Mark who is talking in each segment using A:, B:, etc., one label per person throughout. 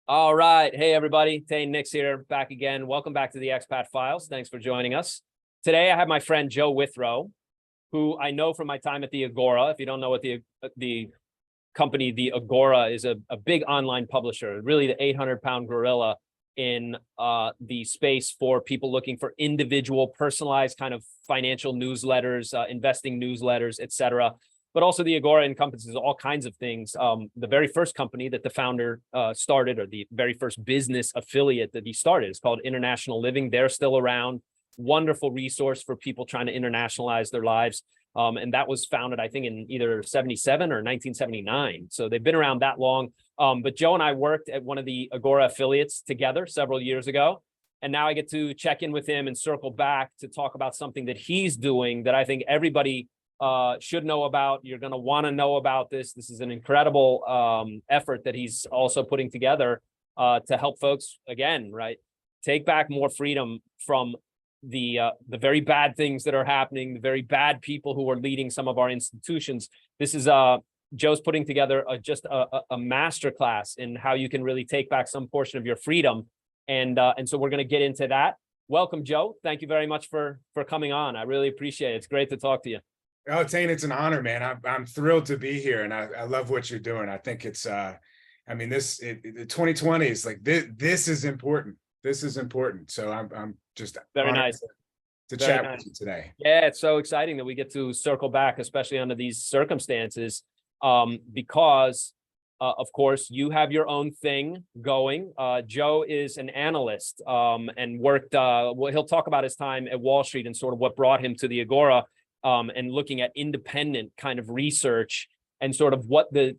A: All right. Hey, everybody. Tane Nix here, back again. Welcome back to the Expat Files. Thanks for joining us. Today, I have my friend Joe Withrow, who I know from my time at the Agora. If you don't know what the company, the Agora, is a big online publisher, really the 800-pound gorilla in the space for people looking for individual, personalized kind of financial newsletters, investing newsletters, etc. But also the Agora encompasses all kinds of things. The very first company that the founder started, or the very first business affiliate that he started, is called International Living. They're still around. Wonderful resource for people trying to internationalize their lives. And that was founded, I think, in either 77 or 1979. So they've been around that long. But Joe and I worked at one of the Agora affiliates together several years ago. And now I get to check in with him and circle back to talk about something that he's doing that I think everybody should know about. You're going to want to know about this. This is an incredible effort that he's also putting together to help folks, again, right, take back more freedom from the very bad things that are happening, the very bad people who are leading some of our institutions. This is Joe's putting together just a masterclass in how you can really take back some portion of your freedom. And so we're going to get into that. Welcome, Joe. Thank you very much for coming on. I really appreciate it. It's great to talk to you.
B: Oh, Tane, it's an honor, man. I'm thrilled to be here, and I love what you're doing. I think it's, I mean, the 2020 is like this is important. This is important. So I'm just
A: very nice
B: to chat with you today.
A: Yeah, it's so exciting that we get to circle back, especially under these circumstances, because of course you have your own thing going. Joe is an analyst and worked. Well, he'll talk about his time at Wall Street and sort of what brought him to the Agora. And looking at independent kind of research and sort of what the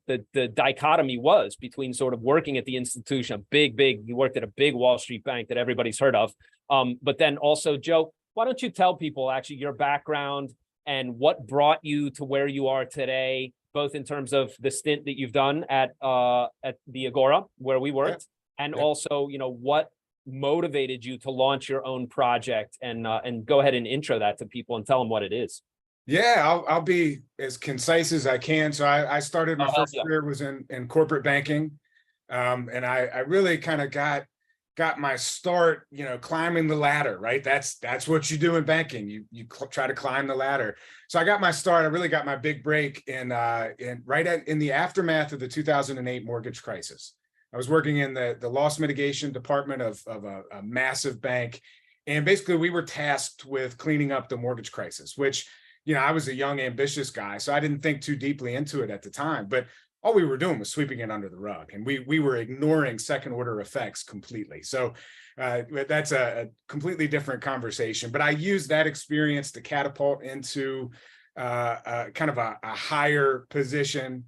A: dichotomy was between sort of working at the institution, you worked at a big Wall Street bank that everybody's heard of. But then also, Joe, why don't you tell people actually your background and what brought you to where you are today, both in terms of the stint that you've done at the Agora, where we worked, and also, you know, what motivated you to launch your own project, and go ahead and intro that to people and tell them what it is.
B: Yeah, I'll be as concise as I can. So I started, my first career was in corporate banking. And I really kind of got my start, you know, climbing the ladder, right? That's what you do in banking. You try to climb the ladder. So I got my start. I really got my big break in the aftermath of the 2008 mortgage crisis. I was working in the loss mitigation department of a massive bank. And basically we were tasked with cleaning up the mortgage crisis, which, you know, I was a young, ambitious guy, so I didn't think too deeply into it at the time, but all we were doing was sweeping it under the rug, and we were ignoring second order effects completely. So that's a completely different conversation, but I used that experience to catapult into kind of a higher position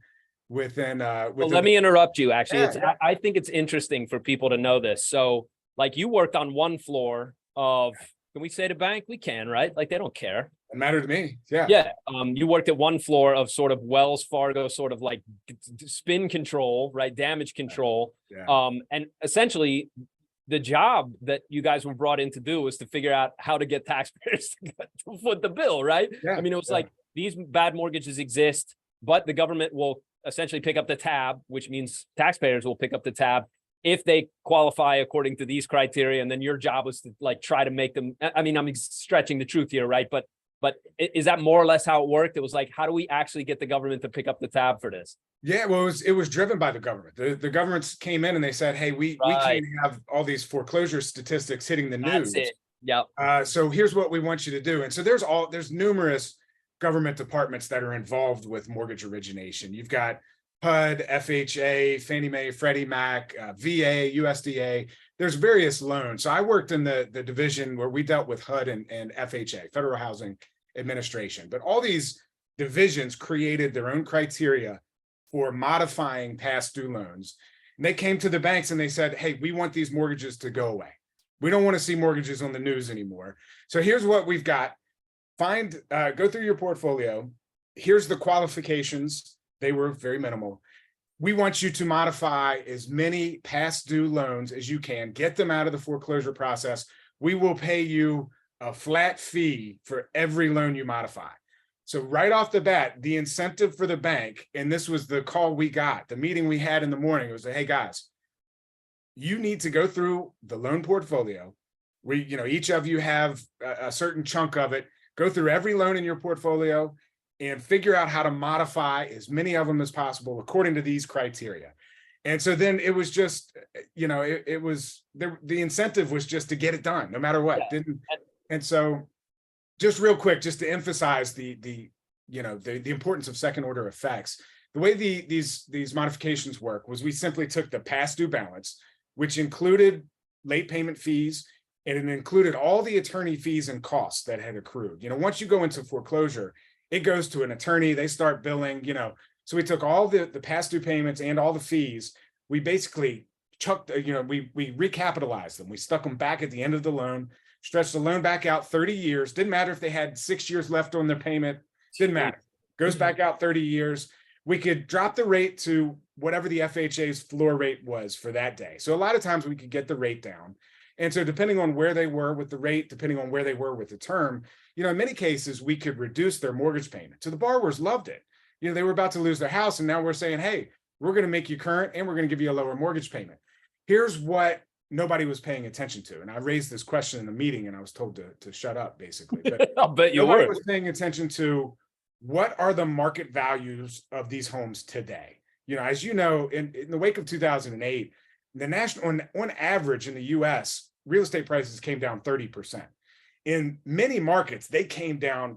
B: within.
A: Well, let me interrupt you, actually. I think it's interesting for people to know this. So, like, you worked on one floor of, can we say the bank? We can, right? Like, they don't care.
B: It mattered to me. Yeah.
A: Yeah. You worked at one floor of sort of Wells Fargo, sort of like spin control, right? Damage control.
B: Yeah.
A: And essentially the job that you guys were brought in to do was to figure out how to get taxpayers to foot the bill, right?
B: Yeah.
A: I mean, it was like, these bad mortgages exist, but the government will essentially pick up the tab, which means taxpayers will pick up the tab if they qualify according to these criteria. And then your job was to like try to make them, I mean, I'm stretching the truth here, right? But is that more or less how it worked? It was like, how do we actually get the government to pick up the tab for this?
B: Yeah, well, it was driven by the government. The governments came in and they said, hey, we can't have all these foreclosure statistics hitting the news.
A: That's it. Yeah.
B: So here's what we want you to do. And so there's numerous government departments that are involved with mortgage origination. You've got HUD, FHA, Fannie Mae, Freddie Mac, VA, USDA. There's various loans. So I worked in the division where we dealt with HUD and FHA, Federal Housing Administration. But all these divisions created their own criteria for modifying past due loans. And they came to the banks and they said, hey, we want these mortgages to go away. We don't want to see mortgages on the news anymore. So here's what we've got. Go through your portfolio. Here's the qualifications. They were very minimal. We want you to modify as many past due loans as you can, get them out of the foreclosure process. We will pay you a flat fee for every loan you modify. So right off the bat, the incentive for the bank, and this was the call we got, the meeting we had in the morning, it was like, hey guys, you need to go through the loan portfolio. Each of you have a certain chunk of it, go through every loan in your portfolio and figure out how to modify as many of them as possible according to these criteria. And so then it was just, it was the incentive was just to get it done no matter what. And so just real quick, just to emphasize the importance of second order effects, the way these modifications work was we simply took the past due balance, which included late payment fees, and it included all the attorney fees and costs that had accrued. Once you go into foreclosure, it goes to an attorney, they start billing, so we took all the past due payments and all the fees. We basically chucked, we recapitalized them. We stuck them back at the end of the loan, stretched the loan back out 30 years. Didn't matter if they had 6 years left on their payment. Didn't matter. Goes back out 30 years. We could drop the rate to whatever the FHA's floor rate was for that day. So a lot of times we could get the rate down. And so depending on where they were with the rate, depending on where they were with the term, in many cases, we could reduce their mortgage payment. So the borrowers loved it. They were about to lose their house. And now we're saying, hey, we're going to make you current and we're going to give you a lower mortgage payment. Here's what nobody was paying attention to. And I raised this question in the meeting and I was told to shut up, basically. But
A: I'll bet you
B: nobody
A: were.
B: was paying attention to what are the market values of these homes today. As you know, in the wake of 2008, the national, on average in the US, real estate prices came down 30%. In many markets,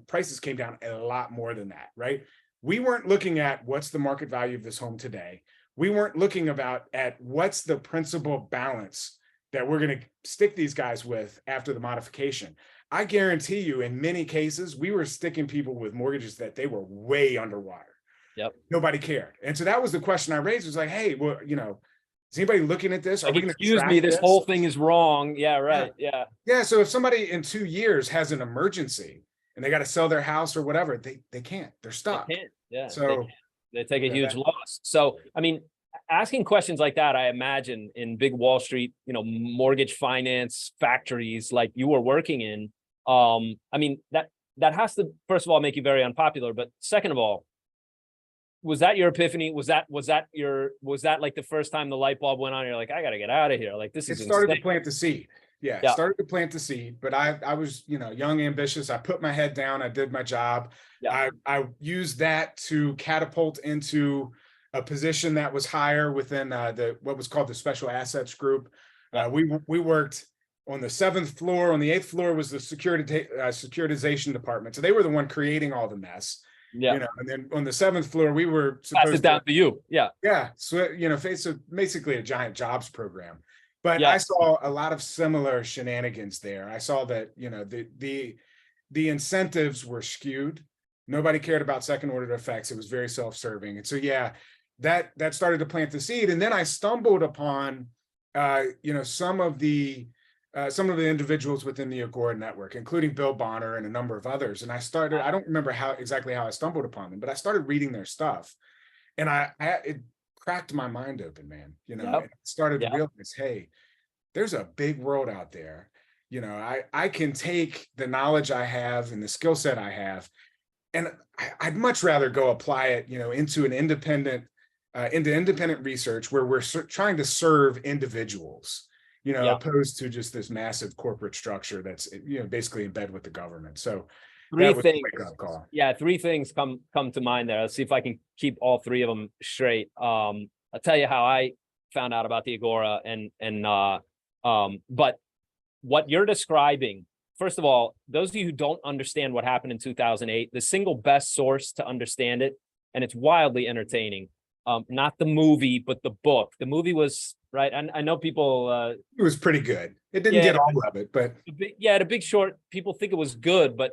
B: prices came down a lot more than that, right? We weren't looking at what's the market value of this home today. We weren't looking at what's the principal balance that we're going to stick these guys with after the modification. I guarantee you, in many cases, we were sticking people with mortgages that they were way underwater.
A: Yep.
B: Nobody cared. And so that was the question I raised, was like, hey, well, is anybody looking at this? Are we going to
A: excuse me, this whole thing is wrong. Yeah, right. Yeah.
B: Yeah. So if somebody in 2 years has an emergency and they got to sell their house or whatever, they can't. They're stuck.
A: They can't. Yeah.
B: So
A: they take a huge loss. So, I mean, asking questions like that, I imagine in big Wall Street, mortgage finance factories like you were working in, I mean, that has to, first of all, make you very unpopular. But second of all, was that your epiphany? Was that like the first time the light bulb went on? You're like, I got to get out of here. Like, this is
B: started
A: insane.
B: to plant the seed. Yeah, it started to plant the seed, but I was, young, ambitious. I put my head down. I did my job.
A: Yeah.
B: I used that to catapult into a position that was higher within what was called the special assets group. We worked on the 7th floor. On the 8th floor was the securitization department. So they were the one creating all the mess.
A: Yeah.
B: And then on the 7th floor, we were
A: supposed to pass it down to you. Yeah.
B: Yeah. So, basically a giant jobs program. But I saw a lot of similar shenanigans there. I saw that, the incentives were skewed. Nobody cared about second order effects. It was very self-serving. And so, that started to plant the seed. And then I stumbled upon, some of the individuals within the Agora network, including Bill Bonner and a number of others. And I don't remember exactly how I stumbled upon them, but I started reading their stuff, and it cracked my mind open, man. And I started to realize, hey, there's a big world out there. I can take the knowledge I have and the skill set I have, and I'd much rather go apply it, into an independent research where we're trying to serve individuals, opposed to just this massive corporate structure that's, basically in bed with the government. So
A: three things come to mind there. Let's see if I can keep all three of them straight. I'll tell you how I found out about the Agora but what you're describing, first of all, those of you who don't understand what happened in 2008, the single best source to understand it, and it's wildly entertaining, not the movie, but the book. The movie was, right, I know people...
B: it was pretty good. It didn't get all of it, but...
A: The Big Short, people think it was good, but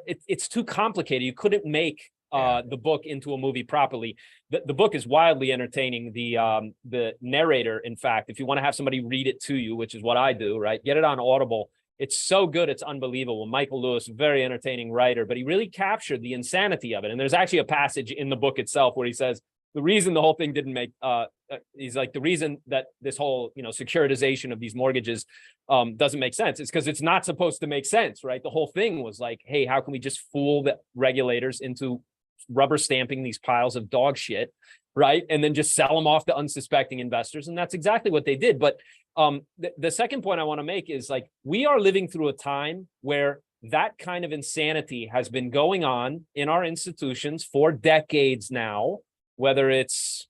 A: it's too complicated. You couldn't make the book into a movie properly. The book is wildly entertaining. The narrator, in fact, if you want to have somebody read it to you, which is what I do, right, get it on Audible. It's so good, it's unbelievable. Michael Lewis, very entertaining writer, but he really captured the insanity of it. And there's actually a passage in the book itself where he says, the reason the whole thing didn't make, he's like, the reason that this whole, securitization of these mortgages doesn't make sense is because it's not supposed to make sense, right? The whole thing was like, hey, how can we just fool the regulators into rubber stamping these piles of dog shit, right? And then just sell them off to unsuspecting investors. And that's exactly what they did. But the second point I want to make is like, we are living through a time where that kind of insanity has been going on in our institutions for decades now, whether it's,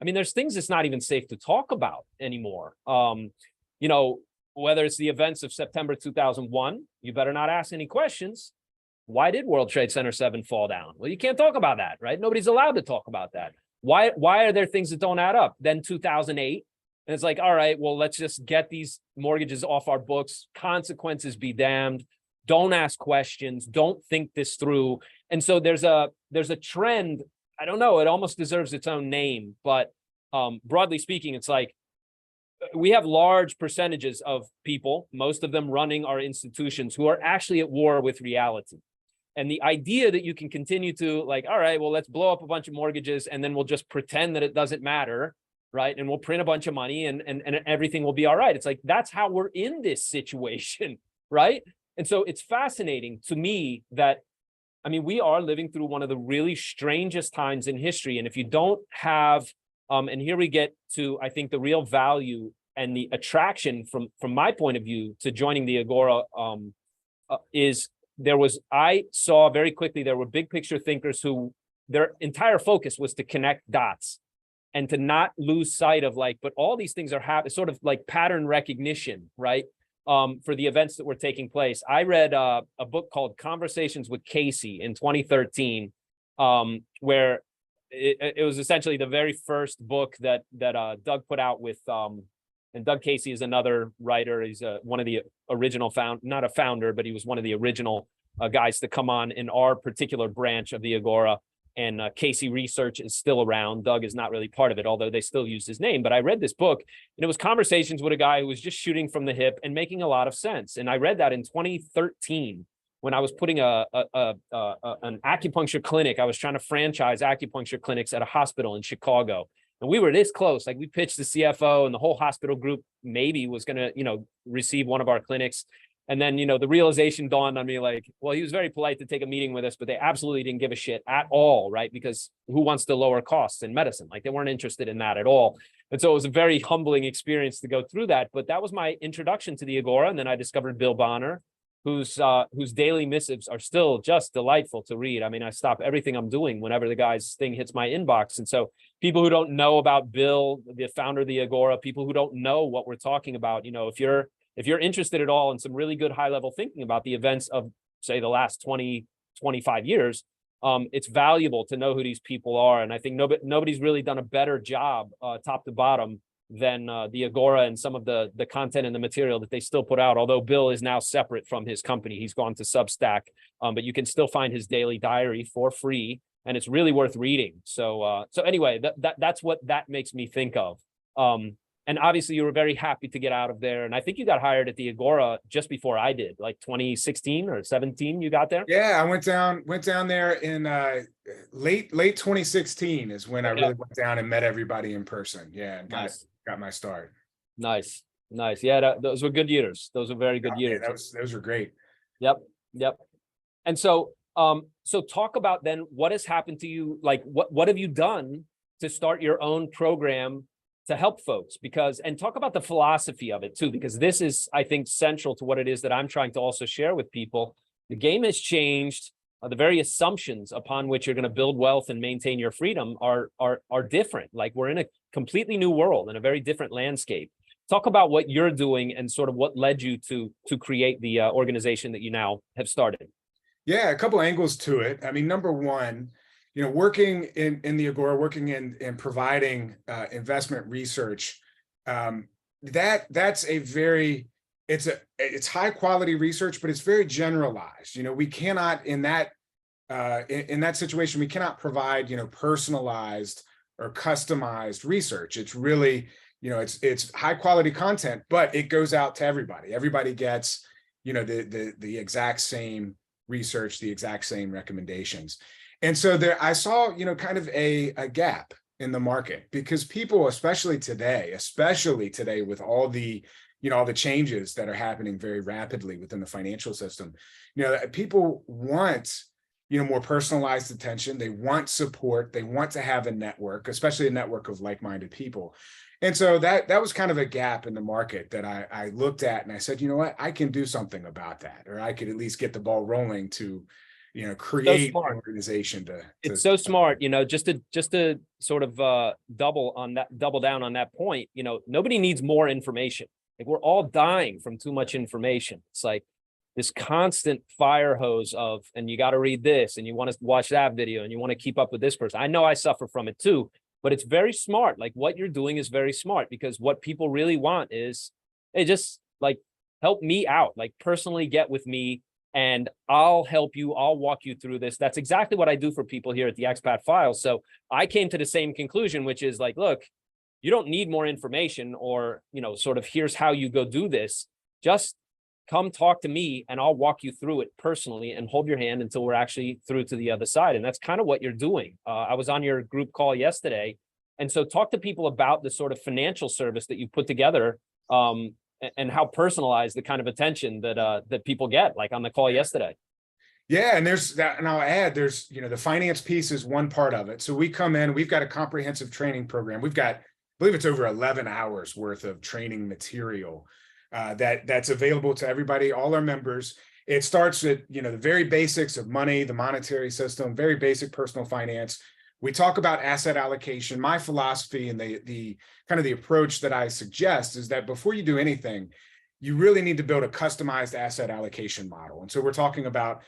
A: there's things it's not even safe to talk about anymore. Whether it's the events of September 2001, you better not ask any questions. Why did World Trade Center 7 fall down? Well, you can't talk about that, right? Nobody's allowed to talk about that. Why are there things that don't add up? Then 2008, and it's like, all right, well, let's just get these mortgages off our books. Consequences be damned. Don't ask questions. Don't think this through. And so there's a trend. I don't know. It almost deserves its own name. But broadly speaking, it's like we have large percentages of people, most of them running our institutions, who are actually at war with reality. And the idea that you can continue to like, all right, well, let's blow up a bunch of mortgages and then we'll just pretend that it doesn't matter, right? And we'll print a bunch of money and everything will be all right. It's like, that's how we're in this situation, right? And so it's fascinating to me that, we are living through one of the really strangest times in history. And if you don't have, and here we get to, I think, the real value and the attraction from my point of view to joining the Agora I saw very quickly, there were big picture thinkers who their entire focus was to connect dots and to not lose sight of like, but all these things are happening, sort of like pattern recognition, right? For the events that were taking place. I read a book called Conversations with Casey in 2013, where it was essentially the very first book that Doug put out with, and Doug Casey is another writer. He's one of the original not a founder, but he was one of the original guys to come on in our particular branch of the Agora. And Casey Research is still around. Doug is not really part of it, although they still use his name. But I read this book, and it was conversations with a guy who was just shooting from the hip and making a lot of sense. And I read that in 2013 when I was putting an acupuncture clinic. I was trying to franchise acupuncture clinics at a hospital in Chicago. And we were this close. Like, we pitched the CFO, and the whole hospital group maybe was going to, receive one of our clinics. And then, the realization dawned on me, like, well, he was very polite to take a meeting with us, but they absolutely didn't give a shit at all, right? Because who wants to lower costs in medicine? Like, they weren't interested in that at all. And so it was a very humbling experience to go through that. But that was my introduction to the Agora. And then I discovered Bill Bonner, whose daily missives are still just delightful to read. I stop everything I'm doing whenever the guy's thing hits my inbox. And so people who don't know about Bill, the founder of the Agora, people who don't know what we're talking about, if you're interested at all in some really good high-level thinking about the events of, say, the last 20, 25 years, it's valuable to know who these people are. And I think nobody's really done a better job, top to bottom, than the Agora and some of the content and the material that they still put out. Although Bill is now separate from his company, he's gone to Substack, but you can still find his daily diary for free, and it's really worth reading. So anyway, that's what that makes me think of. And obviously, you were very happy to get out of there. And I think you got hired at the Agora just before I did, like 2016 or 17. You got there?
B: Yeah, I went down there in late 2016 is when I really went down and met everybody in person. Yeah, and got my start.
A: Nice. Yeah, those were good years. Those were very good years.
B: Yeah, those were great.
A: Yep. And so talk about then what has happened to you. Like, what have you done to start your own program to help folks? And talk about the philosophy of it too, because this is, I think, central to what it is that I'm trying to also share with people. The game has changed. The very assumptions upon which you're going to build wealth and maintain your freedom are different. Like, we're in a completely new world and a very different landscape. Talk about what you're doing and sort of what led you to create the organization that you now have started.
B: Yeah, a couple angles to it. Number one, working in the Agora, working in providing investment research, that's it's high quality research, but it's very generalized. We cannot in that situation, we cannot provide personalized or customized research. It's really it's high quality content, but it goes out to everybody. Everybody gets the exact same research, the exact same recommendations. And so there, I saw, kind of a gap in the market, because people, especially today with all the, all the changes that are happening very rapidly within the financial system, people want, more personalized attention. They want support. They want to have a network, especially a network of like-minded people. And so that was kind of a gap in the market that I looked at, and I said, you know what, I can do something about that, or I could at least get the ball rolling to, create an organization
A: it's so smart, just to sort of double down on that point. Nobody needs more information. Like, we're all dying from too much information. It's like this constant fire hose of, and you got to read this, and you want to watch that video, and you want to keep up with this person. I know I suffer from it too, but it's very smart. Like, what you're doing is very smart, because what people really want is, hey, just like help me out, like personally get with me, and I'll help you. I'll walk you through this. That's exactly what I do for people here at the Expat Files. So I came to the same conclusion, which is like, look, you don't need more information or, sort of here's how you go do this. Just come talk to me and I'll walk you through it personally and hold your hand until we're actually through to the other side. And that's kind of what you're doing. I was on your group call yesterday. And so talk to people about the sort of financial service that you put together, and how personalized the kind of attention that people get, like on the call yesterday.
B: Yeah, and there's that, and I'll add, there's, the finance piece is one part of it. So we come in, we've got a comprehensive training program. We've got, I believe it's over 11 hours worth of training material that's available to everybody, all our members. It starts with, the very basics of money, the monetary system, very basic personal finance. We talk about asset allocation. My philosophy and the kind of the approach that I suggest is that before you do anything, you really need to build a customized asset allocation model. And so we're talking about,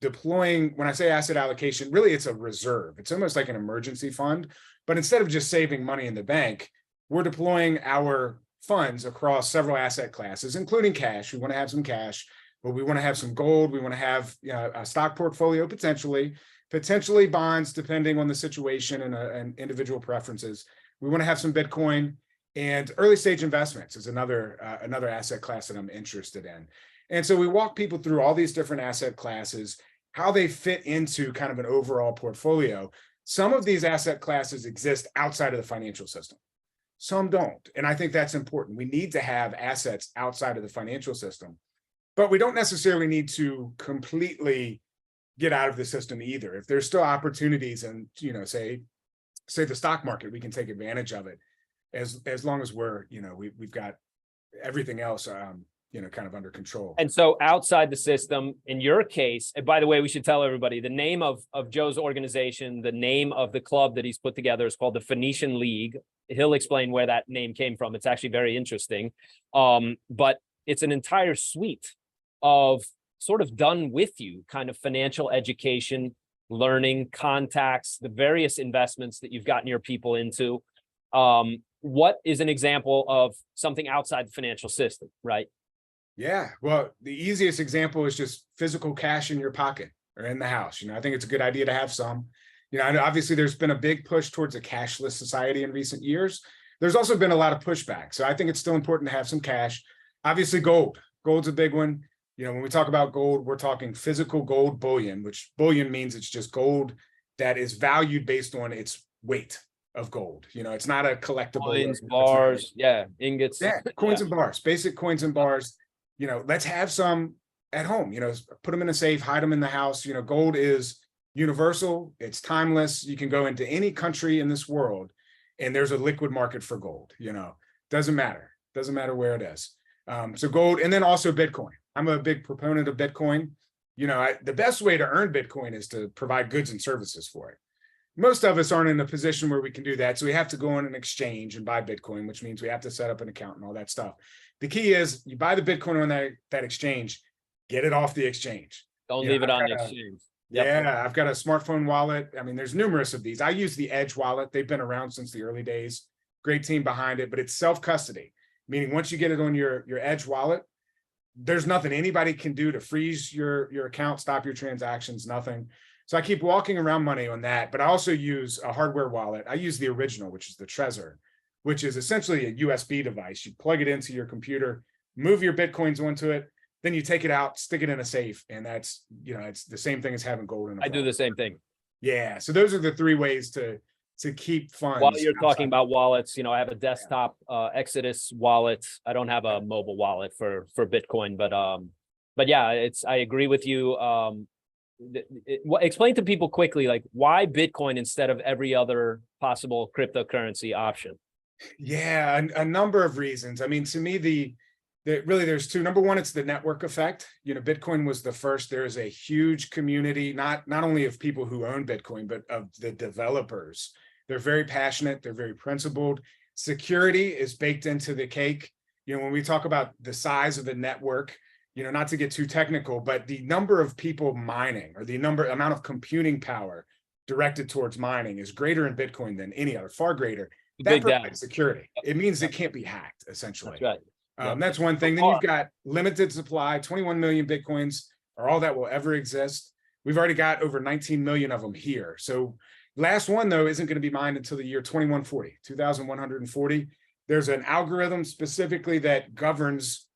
B: deploying, when I say asset allocation, really it's a reserve. It's almost like an emergency fund, but instead of just saving money in the bank, we're deploying our funds across several asset classes, including cash. We want to have some cash, but we want to have some gold. We want to have a stock portfolio, potentially bonds, depending on the situation and individual preferences. We want to have some Bitcoin, and early stage investments is another asset class that I'm interested in. And so we walk people through all these different asset classes, how they fit into kind of an overall portfolio. Some of these asset classes exist outside of the financial system. Some don't. And I think that's important. We need to have assets outside of the financial system, but we don't necessarily need to completely get out of the system either. If there's still opportunities and, say the stock market, we can take advantage of it as long as we're, we've got everything else, kind of under control.
A: And so outside the system, in your case, and by the way, we should tell everybody the name of Joe's organization, the name of the club that he's put together is called the Phoenician League. He'll explain where that name came from. It's actually very interesting. But it's an entire suite of sort of done with you kind of financial education, learning, contacts, the various investments that you've gotten your people into. What is an example of something outside the financial system, right?
B: Yeah, well, the easiest example is just physical cash in your pocket or in the house. I think it's a good idea to have some. I know obviously there's been a big push towards a cashless society in recent years. There's also been a lot of pushback. So I think it's still important to have some cash. Obviously, gold. Gold's a big one. When we talk about gold, we're talking physical gold bullion, which bullion means it's just gold that is valued based on its weight of gold. It's not a collectible.
A: Coins, bars, ingots.
B: Yeah, coins and bars, basic coins and bars. Let's have some at home, put them in a safe, hide them in the house. Gold is universal. It's timeless. You can go into any country in this world and there's a liquid market for gold, doesn't matter where it is. So gold, and then also Bitcoin. I'm a big proponent of Bitcoin. The best way to earn Bitcoin is to provide goods and services for it. Most of us aren't in a position where we can do that. So we have to go on an exchange and buy Bitcoin, which means we have to set up an account and all that stuff. The key is you buy the Bitcoin on that exchange, get it off the exchange.
A: Don't leave it on the exchange.
B: Yeah, I've got a smartphone wallet. I mean, there's numerous of these. I use the Edge wallet. They've been around since the early days. Great team behind it, but it's self-custody, meaning once you get it on your Edge wallet, there's nothing anybody can do to freeze your account, stop your transactions, nothing. So I keep walking around money on that, but I also use a hardware wallet. I use the original, which is the Trezor, which is essentially a USB device. You plug it into your computer, move your Bitcoins onto it, then you take it out, stick it in a safe. And that's, it's the same thing as having gold in a vault.
A: I do the same thing.
B: Yeah. So those are the three ways to to keep funds.
A: While you're talking
B: outside.
A: about wallets, I have a desktop Exodus wallet. I don't have a mobile wallet for Bitcoin, but yeah, I agree with you. Explain to people quickly, like, why Bitcoin instead of every other possible cryptocurrency option?
B: Yeah, a number of reasons. I mean, to me, really there's two. Number one, it's the network effect. Bitcoin was the first. There is a huge community, not only of people who own Bitcoin, but of the developers. They're very passionate. They're very principled. Security is baked into the cake. When we talk about the size of the network, not to get too technical, but the number of people mining or the amount of computing power directed towards mining is greater in Bitcoin than any other, far greater. That provides security. It means it can't be hacked, essentially.
A: That's right.
B: That's one thing. Then you've got limited supply, 21 million Bitcoins are all that will ever exist. We've already got over 19 million of them here. So last one, though, isn't going to be mined until the year 2140. There's an algorithm specifically that governs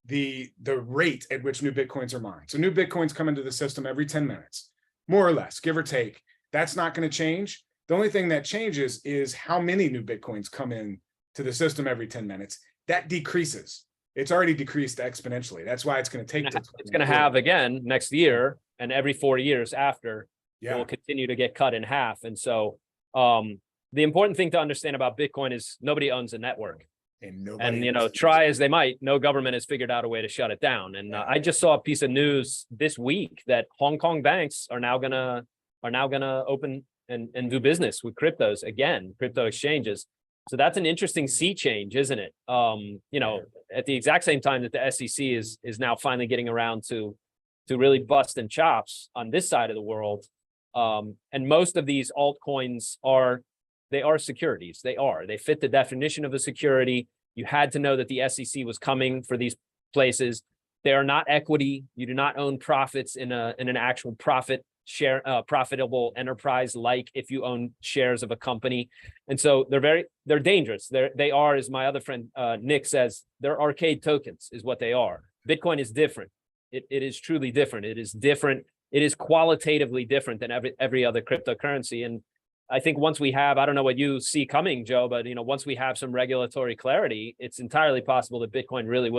B: the rate at which new Bitcoins are mined. So new Bitcoins come into the system every 10 minutes, more or less, give or take. That's not going to change. The only thing that changes is how many new Bitcoins come in to the system every 10 minutes. That decreases. It's already decreased exponentially. That's why it's going to take.
A: It's going to have again next year, and every 4 years after, it will continue to get cut in half. And so the important thing to understand about Bitcoin is nobody owns a network. And try as they might, no government has figured out a way to shut it down. And I just saw a piece of news this week that Hong Kong banks are now gonna open and do business with cryptos again, crypto exchanges. So that's an interesting sea change, isn't it? At the exact same time that the SEC is now finally getting around to really busting chops on this side of the world. And most of these altcoins are securities. They fit the definition of a security. You had to know that the SEC was coming for these places. They are not equity. You do not own profits in an actual profitable enterprise, like if you own shares of a company. And so they're dangerous. They are, as my other friend Nick says, they're arcade tokens is what they are. Bitcoin is different. It is truly different. It is different. It is qualitatively different than every other cryptocurrency. And I think once we have, I don't know what you see coming, Joe, but once we have some regulatory clarity, it's entirely possible that Bitcoin really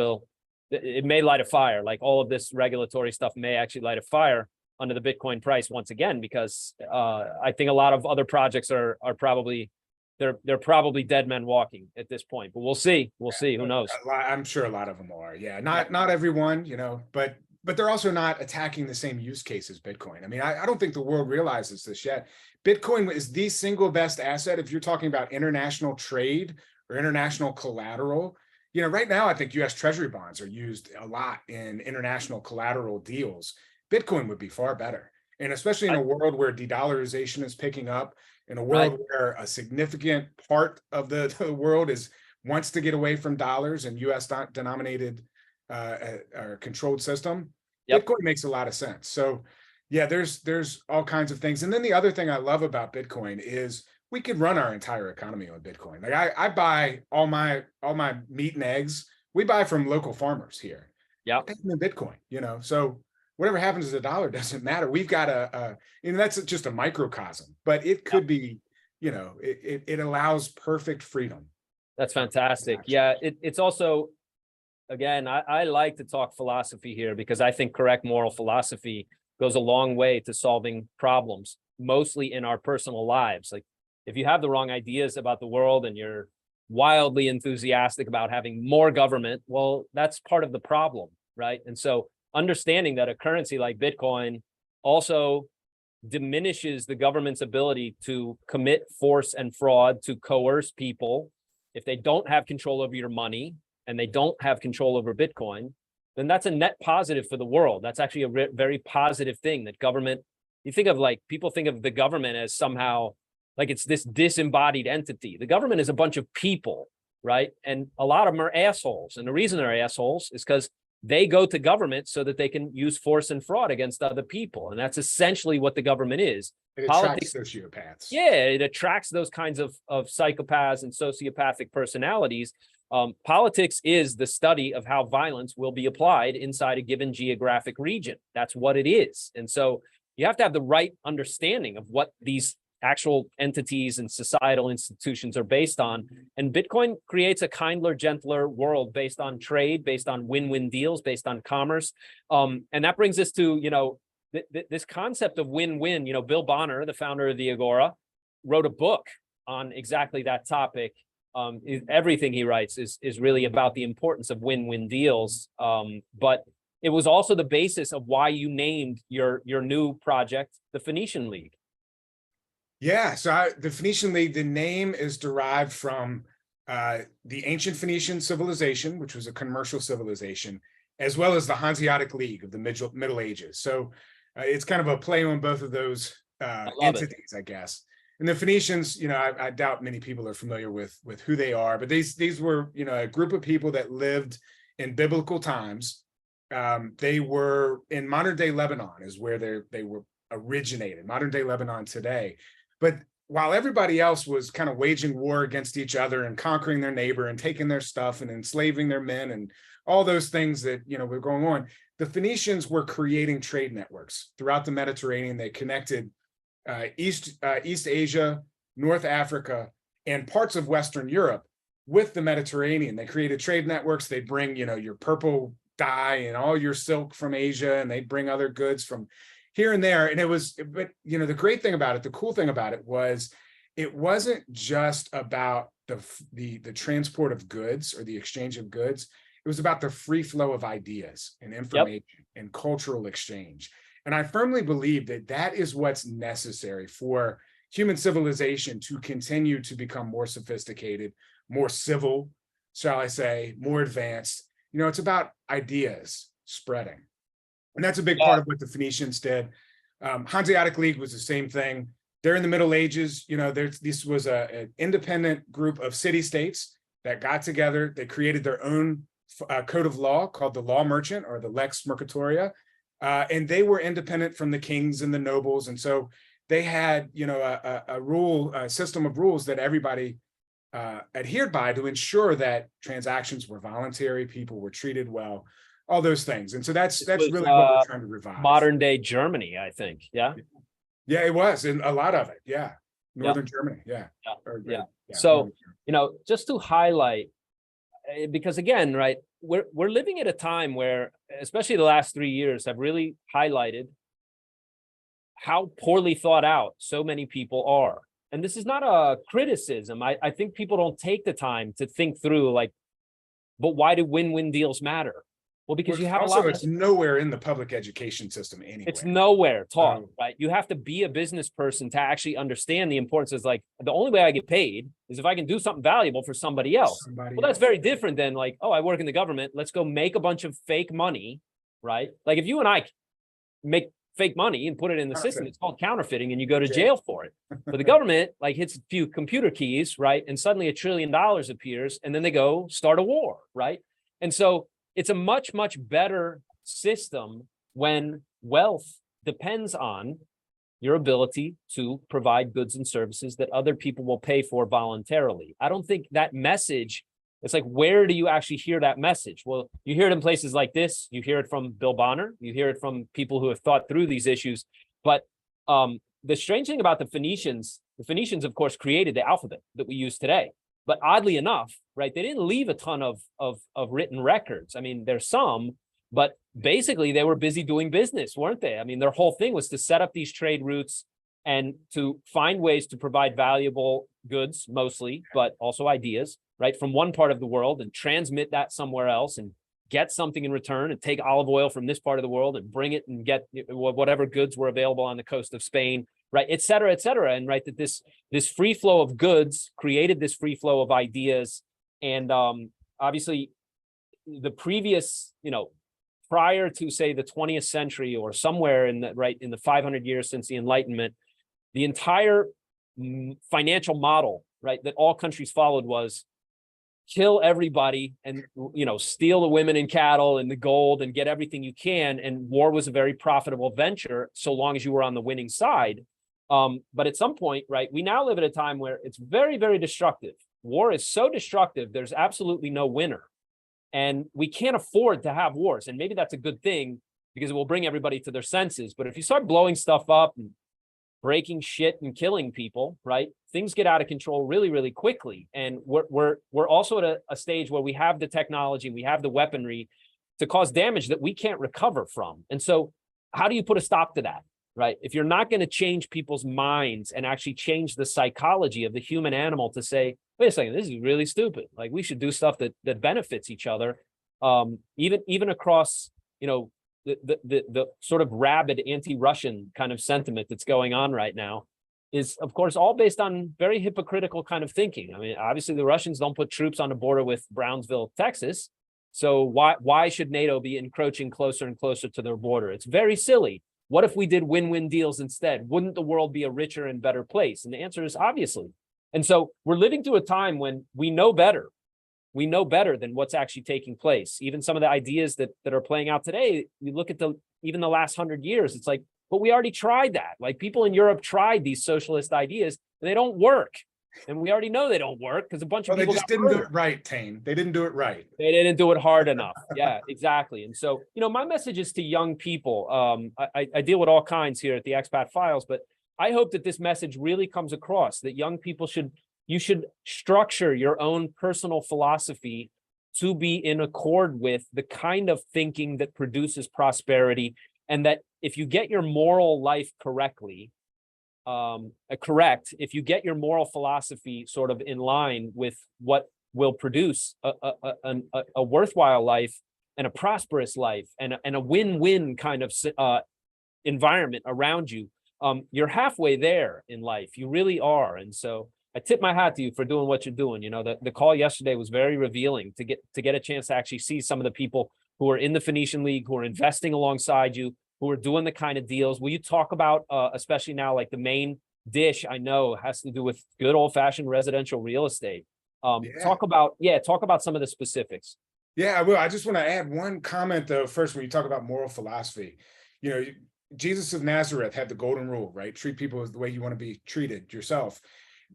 A: it may light a fire. Like all of this regulatory stuff may actually light a fire under the Bitcoin price once again, because I think a lot of other projects are probably they're probably dead men walking at this point. But we'll see. We'll see. Who knows?
B: I'm sure a lot of them are. Yeah, not everyone, but they're also not attacking the same use case as Bitcoin. I mean, I don't think the world realizes this yet. Bitcoin is the single best asset if you're talking about international trade or international collateral. Right now, I think U.S. Treasury bonds are used a lot in international collateral deals. Bitcoin would be far better. And especially in a world where de-dollarization is picking up, in a world where a significant part of the world wants to get away from dollars and U.S. denominated or controlled system, Bitcoin makes a lot of sense. So yeah, there's all kinds of things. And then the other thing I love about Bitcoin is we could run our entire economy on Bitcoin. Like I buy all my meat and eggs. We buy from local farmers here.
A: Yeah.
B: In Bitcoin, so whatever happens to the dollar doesn't matter. We've got that's just a microcosm, but it could be, it allows perfect freedom.
A: That's fantastic. Yeah. It's also, again, I like to talk philosophy here because I think correct moral philosophy goes a long way to solving problems, mostly in our personal lives. Like if you have the wrong ideas about the world and you're wildly enthusiastic about having more government, well, that's part of the problem, right? And so understanding that a currency like Bitcoin also diminishes the government's ability to commit force and fraud, to coerce people. If they don't have control over your money and they don't have control over Bitcoin, then that's a net positive for the world. That's actually a very positive thing that government, people think of the government as somehow like it's this disembodied entity. The government is a bunch of people, right? And a lot of them are assholes. And the reason they're assholes is because they go to government so that they can use force and fraud against other people. And that's essentially what the government is.
B: It attracts sociopaths.
A: Yeah, it attracts those kinds of psychopaths and sociopathic personalities. Politics is the study of how violence will be applied inside a given geographic region. That's what it is. And so you have to have the right understanding of what these actual entities and societal institutions are based on. And Bitcoin creates a kindler, gentler world based on trade, based on win-win deals, based on commerce. And that brings us to, this concept of win-win. Bill Bonner, the founder of the Agora, wrote a book on exactly that topic. Everything he writes is really about the importance of win-win deals. But it was also the basis of why you named your new project the Phoenician League.
B: Yeah, so the Phoenician League, the name is derived from the ancient Phoenician civilization, which was a commercial civilization, as well as the Hanseatic League of the Middle Ages. So it's kind of a play on both of those entities, I guess. And the Phoenicians, I doubt many people are familiar with who they are, but these were, a group of people that lived in biblical times. They were in modern day Lebanon is where they were originated, modern day Lebanon today. But while everybody else was kind of waging war against each other and conquering their neighbor and taking their stuff and enslaving their men and all those things that, were going on, the Phoenicians were creating trade networks throughout the Mediterranean. They connected East Asia, North Africa, and parts of Western Europe with the Mediterranean. They created trade networks. They'd bring, your purple dye and all your silk from Asia, and they'd bring other goods from here and there. And but the great thing about it, the cool thing about it was, it wasn't just about the transport of goods or the exchange of goods. It was about the free flow of ideas and information and cultural exchange. And I firmly believe that is what's necessary for human civilization to continue to become more sophisticated, more civil, shall I say, more advanced. It's about ideas spreading. And that's a big part of what the Phoenicians did. Hanseatic League was the same thing. They're in the Middle Ages. This was an independent group of city-states that got together. They created their own code of law called the Law Merchant, or the Lex Mercatoria. And they were independent from the kings and the nobles. And so they had, a system of rules that everybody adhered by to ensure that transactions were voluntary, people were treated well, all those things. And so that's really what we're trying to revive.
A: Modern day Germany, I think. Yeah.
B: Yeah, it was. And a lot of it. Yeah. Northern Germany. Yeah.
A: Yeah. So, just to highlight, because again, right, we're living at a time where, especially the last 3 years, have really highlighted how poorly thought out so many people are. And this is not a criticism. I think people don't take the time to think through, but why do win-win deals matter? Well, because you have
B: also, it's nowhere in the public education system anyway.
A: It's nowhere taught, right? You have to be a business person to actually understand the importance. Is the only way I get paid is if I can do something valuable for somebody else. That's very different than I work in the government. Let's go make a bunch of fake money, right? Like if you and I make fake money and put it in the system, it's called counterfeiting, and you go to jail for it. But the government hits a few computer keys, right? And suddenly $1 trillion appears, and then they go start a war, right? And so it's a much, much better system when wealth depends on your ability to provide goods and services that other people will pay for voluntarily. I don't think that message, it's where do you actually hear that message? Well, you hear it in places like this. You hear it from Bill Bonner. You hear it from people who have thought through these issues. But the strange thing about the Phoenicians, of course, created the alphabet that we use today. But oddly enough, right, they didn't leave a ton of written records. I mean, there's some, but basically they were busy doing business, weren't they? I mean, their whole thing was to set up these trade routes and to find ways to provide valuable goods, mostly, but also ideas, right, from one part of the world and transmit that somewhere else and get something in return, and take olive oil from this part of the world and bring it and get whatever goods were available on the coast of Spain, right, et cetera, et cetera. And right, that this free flow of goods created this free flow of ideas. And obviously the previous, prior to say the 20th century or somewhere in the 500 years since the Enlightenment, the entire financial model, right, that all countries followed was kill everybody and, steal the women and cattle and the gold and get everything you can. And war was a very profitable venture so long as you were on the winning side. But at some point, right, we now live at a time where it's very, very destructive. War is so destructive, there's absolutely no winner. And we can't afford to have wars. And maybe that's a good thing because it will bring everybody to their senses. But if you start blowing stuff up and breaking shit and killing people, right? Things get out of control really, really quickly. And we're also at a stage where we have the technology, we have the weaponry to cause damage that we can't recover from. And so how do you put a stop to that, right? If you're not going to change people's minds and actually change the psychology of the human animal to say, wait a second, this is really stupid. Like, we should do stuff that benefits each other. Even across, the sort of rabid anti-Russian kind of sentiment that's going on right now is, of course, all based on very hypocritical kind of thinking. I mean, obviously the Russians don't put troops on the border with Brownsville, Texas. So why should NATO be encroaching closer and closer to their border? It's very silly. What if we did win-win deals instead? Wouldn't the world be a richer and better place? And the answer is obviously. And so we're living through a time when we know better. We know better than what's actually taking place. Even some of the ideas that are playing out today, you look at even the last 100 years, it's like, but we already tried that. Like, people in Europe tried these socialist ideas and they don't work. And we already know they don't work because a bunch of people
B: they just didn't do it right, Tane. They didn't do it right.
A: They didn't do it hard enough. Yeah, exactly. And so, my message is to young people. I deal with all kinds here at the Expat Files, but I hope that this message really comes across, that young people you should structure your own personal philosophy to be in accord with the kind of thinking that produces prosperity. And that if you get your moral life correctly, if you get your moral philosophy sort of in line with what will produce a worthwhile life and a prosperous life and a win-win kind of environment around you, you're halfway there in life. You really are. And so I tip my hat to you for doing what you're doing. The call yesterday was very revealing to get a chance to actually see some of the people who are in the Phoenician League, who are investing alongside you, who are doing the kind of deals. Will you talk about, especially now, like the main dish I know has to do with good old fashioned residential real estate. Talk about some of the specifics.
B: Yeah, I will. I just want to add one comment though, first, when you talk about moral philosophy. Jesus of Nazareth had the golden rule, right? Treat people as the way you want to be treated yourself.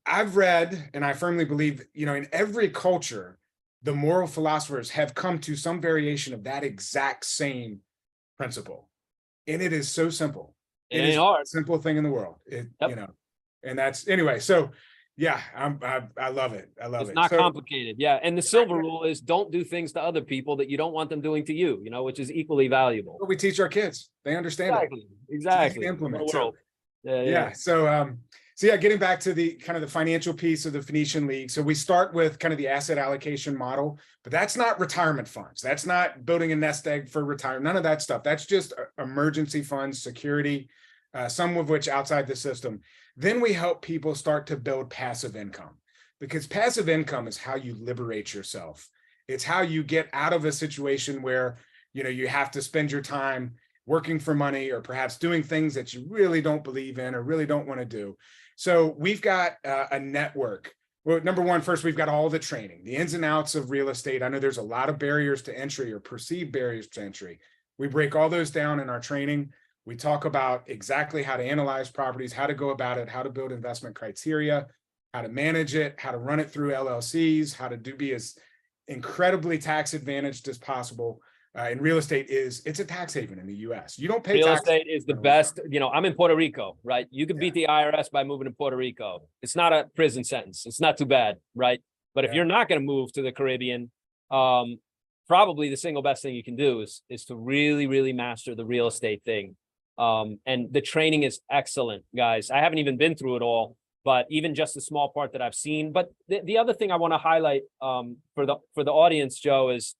B: I've read, and I firmly believe, in every culture, the moral philosophers have come to some variation of that exact same principle. And it is so simple. It is a simple thing in the world. And that's, anyway, so yeah, I love it. I love it.
A: It's not complicated. Yeah. And the silver rule is don't do things to other people that you don't want them doing to you, which is equally valuable.
B: What we teach our kids. They understand
A: exactly.
B: Implement. So, So getting back to the kind of the financial piece of the Phoenician League. So we start with kind of the asset allocation model, but that's not retirement funds. That's not building a nest egg for retirement. None of that stuff. That's just emergency funds, security, some of which outside the system. Then we help people start to build passive income, because passive income is how you liberate yourself. It's how you get out of a situation where, you have to spend your time working for money or perhaps doing things that you really don't believe in or really don't want to do. So we've got a network. Well, number one, first, we've got all the training, the ins and outs of real estate. I know there's a lot of barriers to entry or perceived barriers to entry. We break all those down in our training. We talk about exactly how to analyze properties, how to go about it, how to build investment criteria, how to manage it, how to run it through LLCs, how to be as incredibly tax advantaged as possible. And real estate it's a tax haven in the US. You don't pay
A: real
B: tax.
A: Estate is the best. I'm in Puerto Rico, right? You can beat the IRS by moving to Puerto Rico. It's not a prison sentence. It's not too bad, right? But if you're not going to move to the Caribbean, probably the single best thing you can do is to really, really master the real estate thing. And the training is excellent, guys. I haven't even been through it all, but even just the small part that I've seen. But the other thing I want to highlight for the audience, Joe, is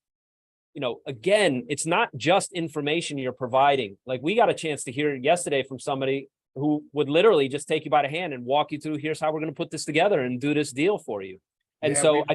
A: again, it's not just information you're providing. Like, we got a chance to hear yesterday from somebody who would literally just take you by the hand and walk you through, here's how we're going to put this together and do this deal for you. And I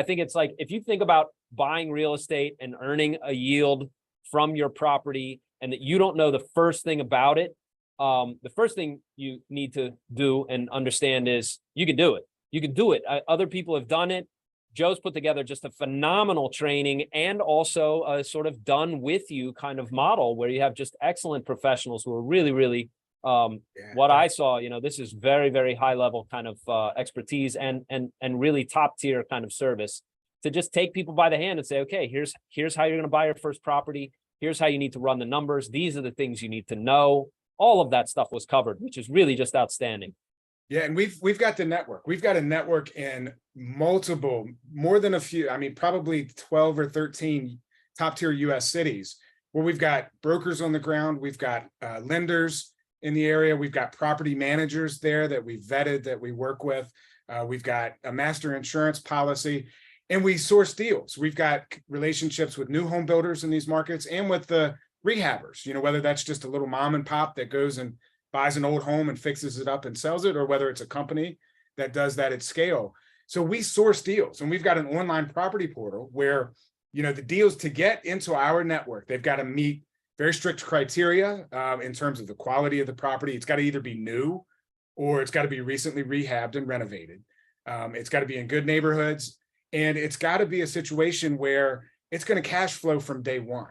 A: think it's like, if you think about buying real estate and earning a yield from your property and that you don't know the first thing about it, the first thing you need to do and understand is you can do it. You can do it. Other people have done it. Joe's put together just a phenomenal training and also a sort of done with you kind of model where you have just excellent professionals who are really, really, what I saw, this is very, very high level kind of expertise and really top tier kind of service to just take people by the hand and say, okay, here's how you're going to buy your first property. Here's how you need to run the numbers. These are the things you need to know. all of that stuff was covered, which is really just outstanding.
B: Yeah, and we've got the network. We've got a network in multiple, more than a few, I mean, probably 12 or 13 top tier US cities where we've got brokers on the ground, we've got lenders in the area, we've got property managers there that we've vetted, that we work with. We've got a master insurance policy, and we source deals. We've got relationships with new home builders in these markets and with the rehabbers, you know, whether that's just a little mom and pop that goes and buys an old home and fixes it up and sells it, or whether it's a company that does that at scale. So we source deals, and we've got an online property portal where, you know, the deals to get into our network, they've got to meet very strict criteria in terms of the quality of the property. It's got to either be new or it's got to be recently rehabbed and renovated. It's got to be in good neighborhoods, and it's got to be a situation where it's going to cash flow from day one.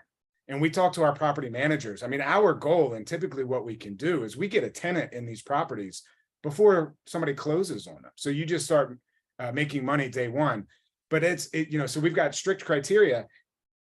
B: And we talk to our property managers. I mean, our goal, and typically what we can do, is we get a tenant in these properties before somebody closes on them. So you just start making money day one. But you know, so we've got strict criteria,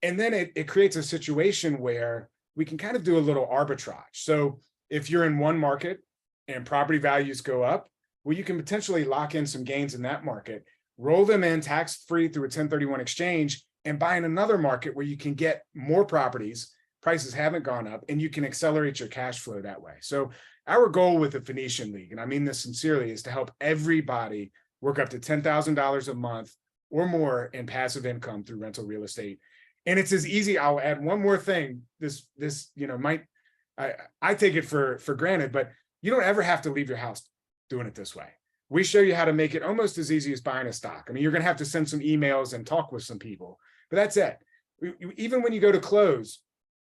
B: and then it creates a situation where we can kind of do a little arbitrage. So if you're in one market and property values go up, well, you can potentially lock in some gains in that market, roll them in tax-free through a 1031 exchange, and buy in another market where you can get more properties, prices haven't gone up, and you can accelerate your cash flow that way. So our goal with the Phoenician League, and I mean this sincerely, is to help everybody work up to $10,000 a month or more in passive income through rental real estate. And it's as easy. I'll add one more thing. This, you know, I take it for granted, but you don't ever have to leave your house doing it this way. We show you how to make it almost as easy as buying a stock. I mean, you're going to have to send some emails and talk with some people, but that's it. Even when you go to close,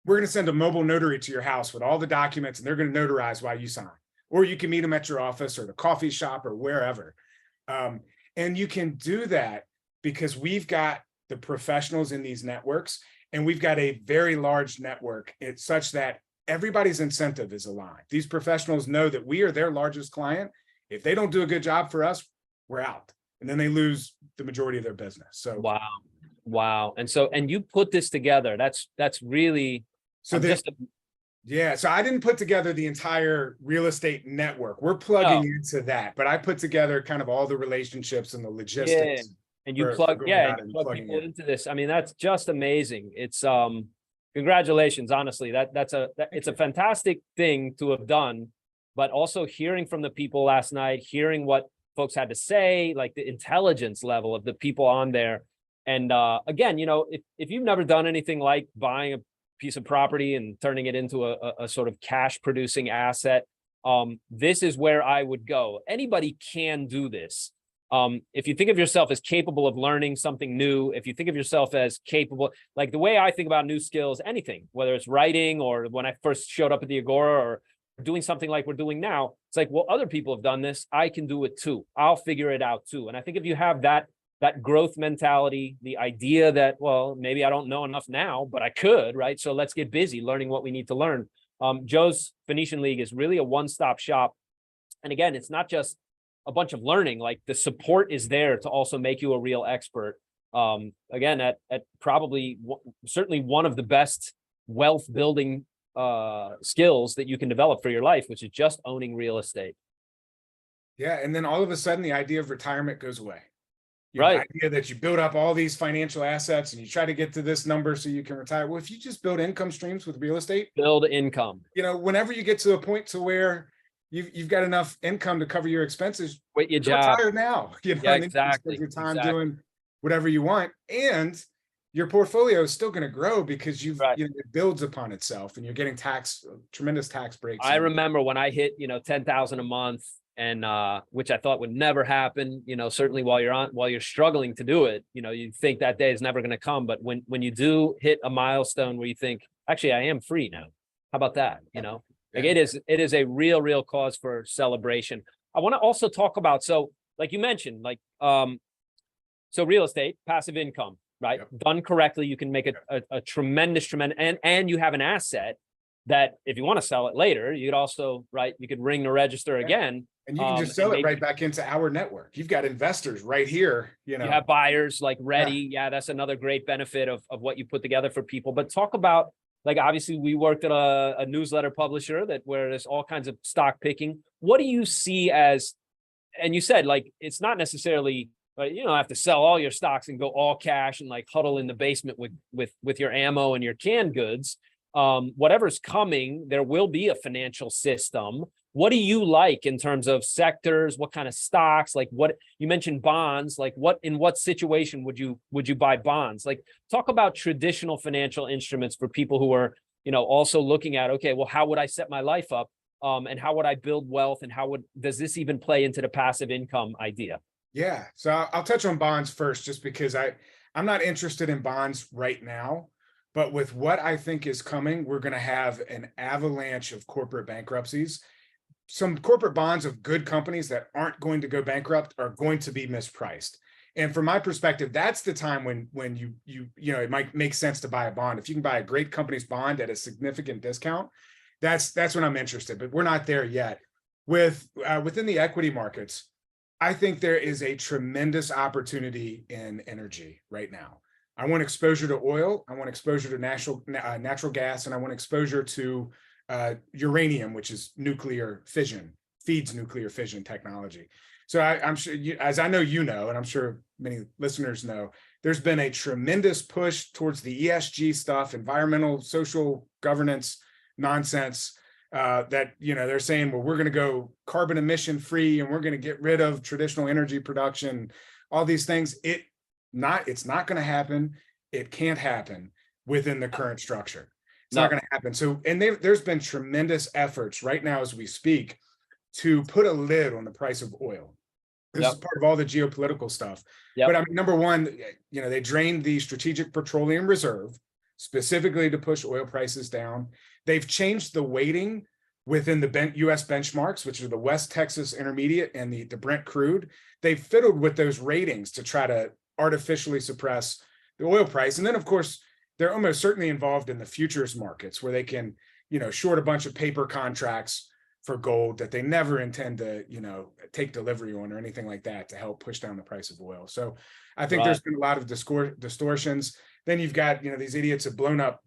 B: we're going to send a mobile notary to your house with all the documents, and they're going to notarize while you sign. Or you can meet them at your office or the coffee shop or wherever. And you can do that because we've got the professionals in these networks, and we've got a very large network. It's such that everybody's incentive is aligned. These professionals know that we are their largest client. If they don't do a good job for us, we're out. And then they lose the majority of their business. So
A: wow. And you put this together. That's really
B: so. Yeah, so I didn't put together the entire real estate network. We're plugging into that, but I put together kind of all the relationships and the logistics.
A: Yeah. And you plug people into this. I mean, that's just amazing. It's congratulations, honestly. It's a fantastic thing to have done, but also hearing from the people last night, hearing what folks had to say, like the intelligence level of the people on there. And again, you know, if you've never done anything like buying a piece of property and turning it into a sort of cash producing asset, this is where I would go. Anybody can do this. If you think of yourself as capable of learning something new, if you think of yourself as capable, like the way I think about new skills, anything, whether it's writing or when I first showed up at the Agora or doing something like we're doing now, it's like, well, other people have done this. I can do it too. I'll figure it out too. And I think if you have that growth mentality, the idea that, well, maybe I don't know enough now, but I could, right? So let's get busy learning what we need to learn. Joe's Phoenician League is really a one-stop shop. And again, it's not just a bunch of learning, like the support is there to also make you a real expert. Again, at probably certainly one of the best wealth building skills that you can develop for your life, which is just owning real estate.
B: Yeah. And then all of a sudden the idea of retirement goes away.
A: Right.
B: The idea that you build up all these financial assets and you try to get to this number so you can retire. Well, if you just build income streams with real estate,
A: build income,
B: you know, whenever you get to a point to where you've got enough income to cover your expenses,
A: quit your job.
B: Retire now. You know,
A: yeah,
B: and
A: exactly.
B: You spend your time doing whatever you want, and your portfolio is still going to grow because you know, it builds upon itself, and you're getting tremendous tax breaks.
A: I remember when I hit, you know, 10,000 a month, and which I thought would never happen. You know, certainly while you're struggling to do it, you know, you think that day is never going to come. But when you do hit a milestone where you think, actually, I am free now. How about that? You know, like it is a real cause for celebration. I want to also talk about, so like you mentioned, like so real estate, passive income, right? Yep. Done correctly, you can make a tremendous, and you have an asset that if you want to sell it later, you'd also, you could ring the register again.
B: And you can just sell it right back into our network. You've got investors right here, you know.
A: You have buyers like ready. Yeah, that's another great benefit of what you put together for people. But talk about Like, obviously, we worked at a newsletter publisher where there's all kinds of stock picking. What do you see as, and you said, like, it's not necessarily, you don't have to sell all your stocks and go all cash and like huddle in the basement with your ammo and your canned goods. Whatever's coming, there will be a financial system. What do you like in terms of sectors? What kind of stocks? Like, what you mentioned bonds, like in what situation would you buy bonds? Like, talk about traditional financial instruments for people who are, also looking at, okay, well, how would I set my life up? And how would I build wealth? And does this even play into the passive income idea?
B: Yeah. So I'll touch on bonds first, just because I'm not interested in bonds right now. But with what I think is coming, we're going to have an avalanche of corporate bankruptcies. Some corporate bonds of good companies that aren't going to go bankrupt are going to be mispriced. And from my perspective, that's the time when you it might make sense to buy a bond. If you can buy a great company's bond at a significant discount, that's when I'm interested. But we're not there yet. Within the equity markets, I think there is a tremendous opportunity in energy right now. I want exposure to oil. I want exposure to natural gas, and I want exposure to uranium, which is nuclear fission, feeds nuclear fission technology. So I'm sure, as I know, and I'm sure many listeners know, there's been a tremendous push towards the ESG stuff, environmental, social governance nonsense, that, they're saying, well, we're going to go carbon emission free and we're going to get rid of traditional energy production, all these things. It's not going to happen. It can't happen within the current structure. It's not going to happen. So, and there's been tremendous efforts right now as we speak to put a lid on the price of oil. This is part of all the geopolitical stuff. But I mean, number one, they drained the Strategic Petroleum Reserve specifically to push oil prices down. They've changed the weighting within the U.S. benchmarks, which are the West Texas Intermediate and the Brent crude. They've fiddled with those ratings to try to artificially suppress the oil price. And then, of course, they're almost certainly involved in the futures markets where they can, short a bunch of paper contracts for gold that they never intend to, take delivery on or anything like that to help push down the price of oil. So I think there's been a lot of distortions. Then you've got, these idiots have blown up,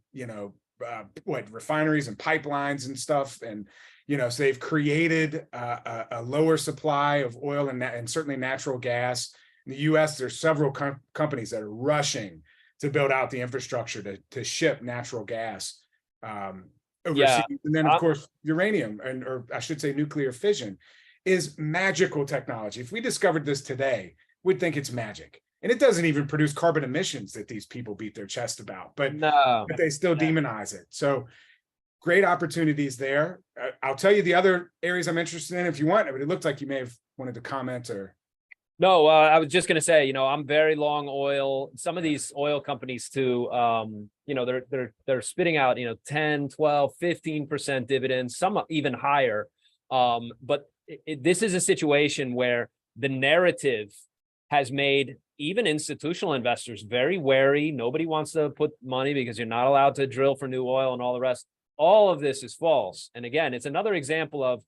B: refineries and pipelines and stuff. And, so they've created a lower supply of oil and certainly natural gas. In the US, there's several companies that are rushing to build out the infrastructure to ship natural gas overseas. And then, of course, uranium, or I should say nuclear fission, is magical technology. If we discovered this today, we'd think it's magic. And it doesn't even produce carbon emissions that these people beat their chest about, but they still demonize it. So great opportunities there. I'll tell you the other areas I'm interested in if you want, but it looked like you may have wanted to comment or.
A: No, I was just going to say, I'm very long oil. Some of these oil companies too, they're spitting out, 10, 12, 15% dividends, some even higher. But this is a situation where the narrative has made even institutional investors very wary. Nobody wants to put money because you're not allowed to drill for new oil and all the rest. All of this is false. And again, it's another example of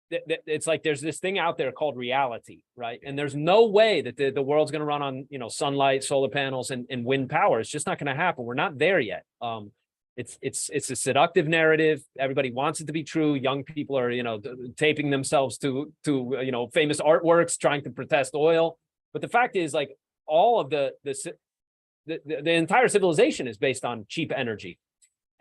A: it's like there's this thing out there called reality, right? And there's no way that the world's going to run on, sunlight, solar panels, and wind power. It's just not going to happen. We're not there yet. It's a seductive narrative. Everybody wants it to be true. Young people are, taping themselves to famous artworks, trying to protest oil. But the fact is, like, all of the entire civilization is based on cheap energy.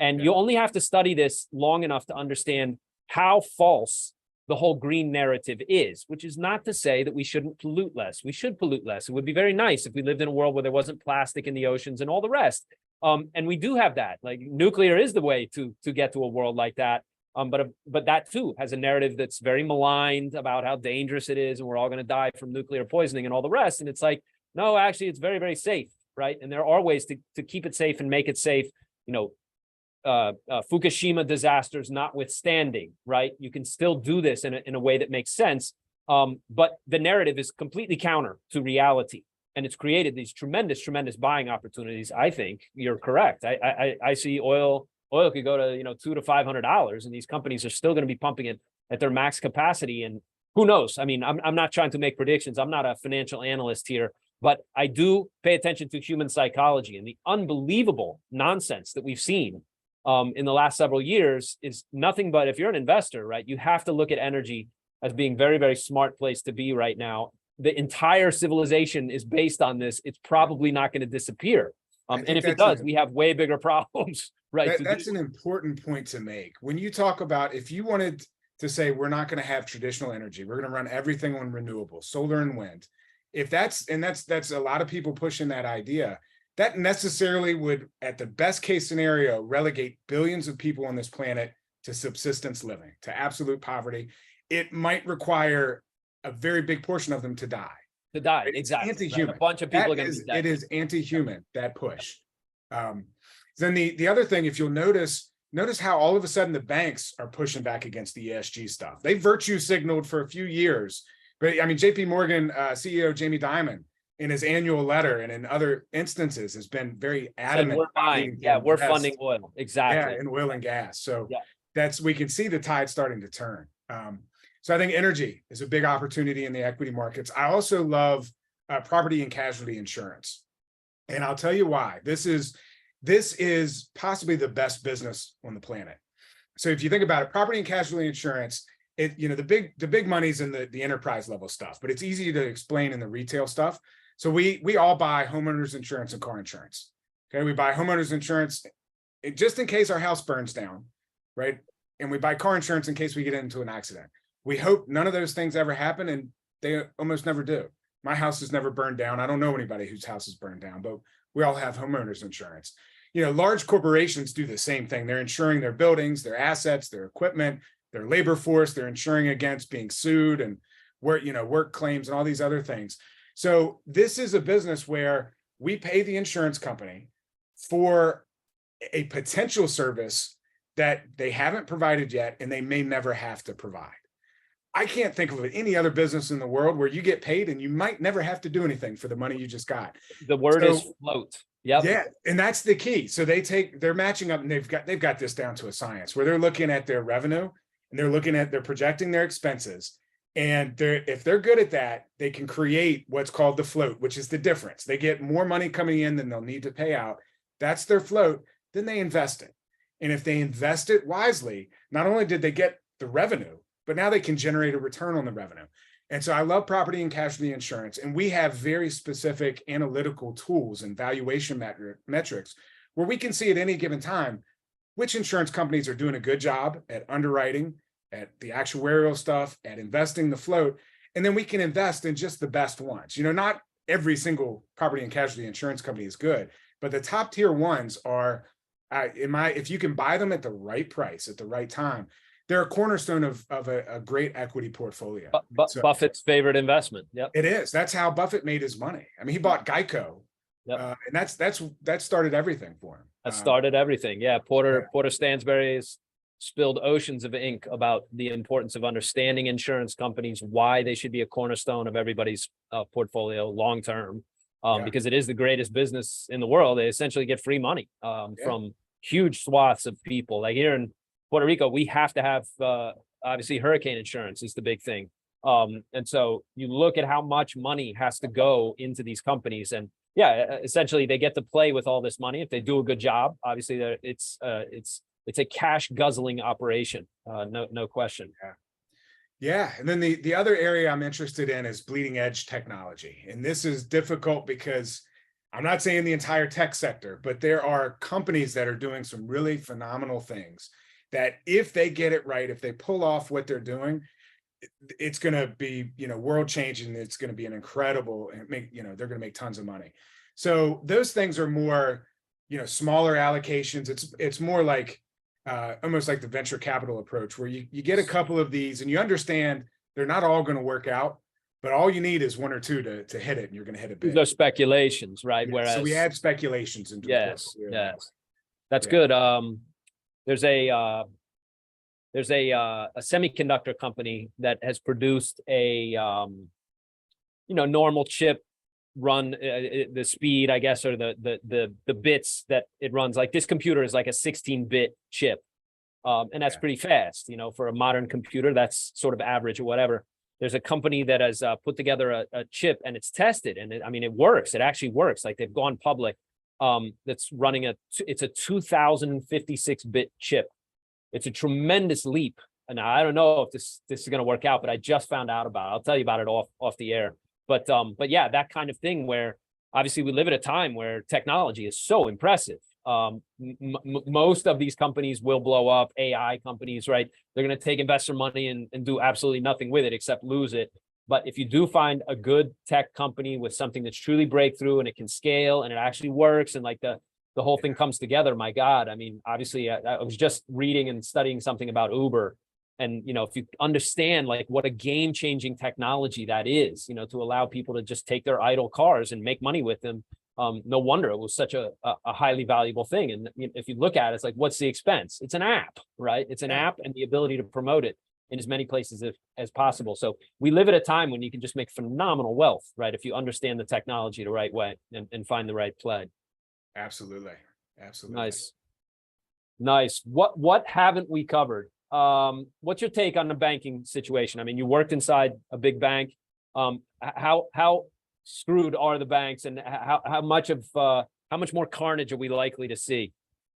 A: And you only have to study this long enough to understand how false the whole green narrative is, which is not to say that we shouldn't pollute less. We should pollute less. It would be very nice if we lived in a world where there wasn't plastic in the oceans and all the rest. And we do have that. Like, nuclear is the way to get to a world like that. But that too has a narrative that's very maligned about how dangerous it is, and we're all going to die from nuclear poisoning and all the rest. And it's like, no, actually, it's very, very safe, right? And there are ways to keep it safe and make it safe. Fukushima disasters notwithstanding, right? You can still do this in a way that makes sense. But the narrative is completely counter to reality. And it's created these tremendous, tremendous buying opportunities. I think you're correct. I see oil could go to, $200 to $500, and these companies are still going to be pumping it at their max capacity. And who knows? I mean, I'm not trying to make predictions. I'm not a financial analyst here, but I do pay attention to human psychology and the unbelievable nonsense that we've seen in the last several years is nothing but, if you're an investor, right, you have to look at energy as being very, very smart place to be right now. The entire civilization is based on this. It's probably not going to disappear. And if it does, we have way bigger problems, right?
B: That's an important point to make. When you talk about, if you wanted to say we're not going to have traditional energy, we're going to run everything on renewables, solar and wind. If that's a lot of people pushing that idea, that necessarily would, at the best case scenario, relegate billions of people on this planet to subsistence living, to absolute poverty. It might require a very big portion of them to die.
A: Exactly.
B: Anti-human.
A: Right? A bunch of people are going to be dead.
B: It is anti-human, that push. Then the other thing, if you'll notice how all of a sudden the banks are pushing back against the ESG stuff. They virtue signaled for a few years, but I mean, JP Morgan CEO Jamie Dimon, in his annual letter and in other instances, has been very adamant.
A: We're buying, we're funding oil, exactly.
B: Yeah, and oil and gas. So we can see the tide starting to turn. So I think energy is a big opportunity in the equity markets. I also love property and casualty insurance, and I'll tell you why. This is possibly the best business on the planet. So if you think about it, property and casualty insurance, the big money's in the enterprise level stuff, but it's easy to explain in the retail stuff. So we all buy homeowners insurance and car insurance. Okay, we buy homeowners insurance just in case our house burns down, right? And we buy car insurance in case we get into an accident. We hope none of those things ever happen, and they almost never do. My house has never burned down. I don't know anybody whose house has burned down, but we all have homeowners insurance. Large corporations do the same thing. They're insuring their buildings, their assets, their equipment, their labor force. They're insuring against being sued and work claims and all these other things. So this is a business where we pay the insurance company for a potential service that they haven't provided yet, and they may never have to provide. I can't think of any other business in the world where you get paid and you might never have to do anything for the money you just got.
A: The word is float. Yep.
B: Yeah, and that's the key. So they're matching up, and they've got this down to a science where they're looking at their revenue and they're projecting their expenses. And if they're good at that, they can create what's called the float, which is the difference. They get more money coming in than they'll need to pay out. That's their float. Then they invest it. And if they invest it wisely, not only did they get the revenue, but now they can generate a return on the revenue. And so I love property and casualty insurance. And we have very specific analytical tools and valuation metrics where we can see at any given time which insurance companies are doing a good job at underwriting, at the actuarial stuff, at investing the float. And then we can invest in just the best ones. Not every single property and casualty insurance company is good, but the top tier ones are, if you can buy them at the right price at the right time, they're a cornerstone of a great equity portfolio.
A: So, Buffett's favorite investment. Yep.
B: It is. That's how Buffett made his money. I mean, he bought Geico, and that started everything for him.
A: That started everything. Yeah. Porter Stansberry has spilled oceans of ink about the importance of understanding insurance companies, why they should be a cornerstone of everybody's portfolio long term, because it is the greatest business in the world. They essentially get free money from huge swaths of people. Like here in Puerto Rico, we have to have obviously hurricane insurance is the big thing. And so you look at how much money has to go into these companies, and essentially they get to play with all this money if they do a good job. Obviously, it's a cash guzzling operation, no question.
B: Yeah, and then the other area I'm interested in is bleeding edge technology, and this is difficult because I'm not saying the entire tech sector, but there are companies that are doing some really phenomenal things that if they get it right, if they pull off what they're doing, it's going to be, world changing. It's going to be an incredible, they're going to make tons of money. So those things are more, smaller allocations. It's more like almost like the venture capital approach, where you get a couple of these and you understand they're not all going to work out, but all you need is one or two to hit it, and you're going to hit it big.
A: Those speculations, right? Whereas, so
B: we add speculations into
A: yes, that's good. There's a semiconductor company that has produced a normal chip run the speed, I guess, or the bits that it runs. Like this computer is like a 16-bit chip, and that's pretty fast. For a modern computer, that's sort of average or whatever. There's a company that has put together a chip, and it's tested, and it works. It actually works. Like they've gone public. that's running it's a 2056-bit chip. It's a tremendous leap. And I don't know if this is going to work out, but I just found out about it. I'll tell you about it off the air. But yeah, that kind of thing where obviously we live at a time where technology is so impressive. Most of these companies will blow up, AI companies, right? They're going to take investor money and do absolutely nothing with it except lose it. But if you do find a good tech company with something that's truly breakthrough and it can scale and it actually works and like the whole thing comes together, my God, I mean, obviously I was just reading and studying something about Uber. And, you know, if you understand like what a game-changing technology that is, you know, to allow people to just take their idle cars and make money with them, no wonder it was such a highly valuable thing. And if you look at it, it's like, what's the expense? It's an app, right? It's an app and the ability to promote it in as many places as possible. So we live at a time when you can just make phenomenal wealth, right? If you understand the technology the right way and find the right play.
B: Absolutely. Absolutely.
A: Nice. What haven't we covered? What's your take on the banking situation? I mean, you worked inside a big bank. How screwed are the banks, and how much more carnage are we likely to see?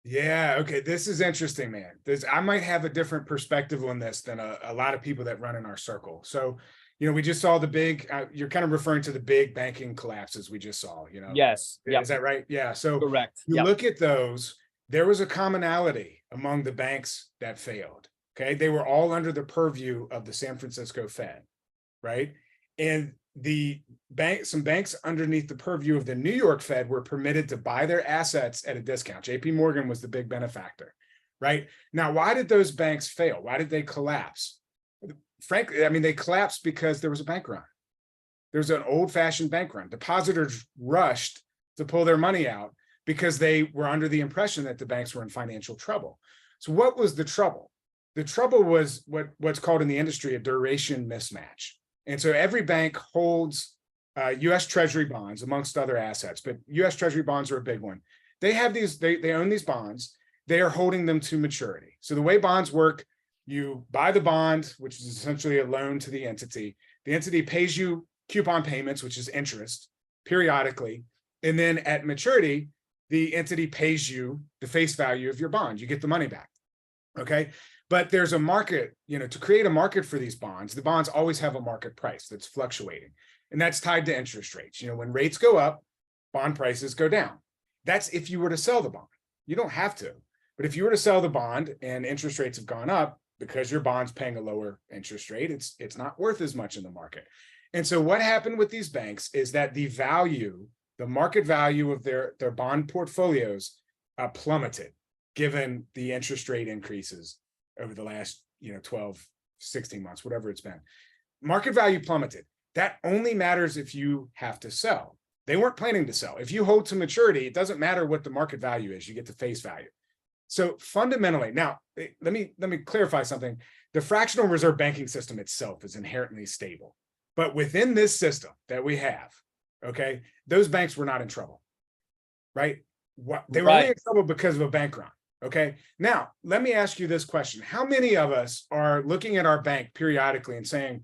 B: Yeah, okay, this is interesting, man. I might have a different perspective on this than a lot of people that run in our circle. So, you know, we just saw the big, you're kind of referring to the big banking collapses we just saw, you know?
A: Yes. Yep.
B: Is that right? Yeah. So
A: correct.
B: You look at those, there was a commonality among the banks that failed. Okay. They were all under the purview of the San Francisco Fed, right? And some banks underneath the purview of the New York Fed were permitted to buy their assets at a discount. JP Morgan was the big benefactor, right? Now, why did those banks fail? Why did they collapse? Frankly, I mean, they collapsed because there was a bank run. There's an old-fashioned bank run. Depositors rushed to pull their money out because they were under the impression that the banks were in financial trouble. So what was the trouble? The trouble was what's called in the industry a duration mismatch. And so every bank holds U.S. Treasury bonds amongst other assets, but U.S. Treasury bonds are a big one. They have these, they own these bonds. They are holding them to maturity. So the way bonds work, you buy the bond, which is essentially a loan to the entity. The entity pays you coupon payments, which is interest, periodically. And then at maturity, the entity pays you the face value of your bond. You get the money back, okay? But there's a market, you know, to create a market for these bonds, the bonds always have a market price that's fluctuating. And that's tied to interest rates. You know, when rates go up, bond prices go down. That's if you were to sell the bond. You don't have to. But if you were to sell the bond and interest rates have gone up because your bond's paying a lower interest rate, it's not worth as much in the market. And so what happened with these banks is that the market value of their bond portfolios plummeted given the interest rate increases over the last, 12, 16 months, whatever it's been. Market value plummeted. That only matters if you have to sell. They weren't planning to sell. If you hold to maturity, it doesn't matter what the market value is. You get the face value. So fundamentally, now, let me clarify something. The fractional reserve banking system itself is inherently stable. But within this system that we have, okay, those banks were not in trouble, right? They were only in trouble because of a bank run. Okay. Now, let me ask you this question. How many of us are looking at our bank periodically and saying,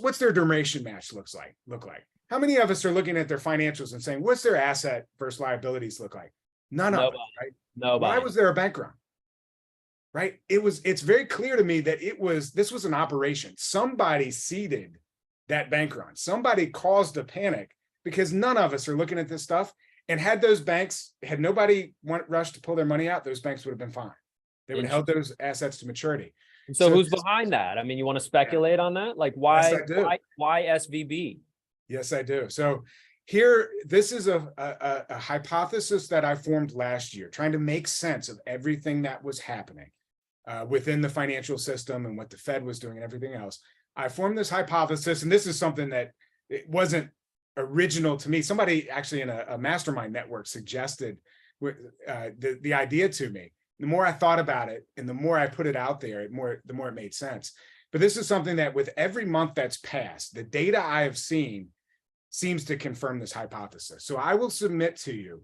B: what's their duration match look like? How many of us are looking at their financials and saying, what's their asset versus liabilities look like? None of us, right?
A: Nobody.
B: Why was there a bank run? Right? It's very clear to me that this was an operation. Somebody seeded that bank run. Somebody caused a panic because none of us are looking at this stuff. And had nobody rushed to pull their money out, those banks would have been fine. They would have held those assets to maturity.
A: So who's behind that? I mean, you want to speculate on that? Like why,
B: yes, I do.
A: why SVB?
B: Yes, I do. So this is a hypothesis that I formed last year, trying to make sense of everything that was happening within the financial system and what the Fed was doing and everything else. I formed this hypothesis, and this is something that it wasn't original to me. Somebody actually in a mastermind network suggested the idea to me. The more I thought about it and the more I put it out there, the more it made sense. But this is something that with every month that's passed, the data I have seen seems to confirm this hypothesis. So I will submit to you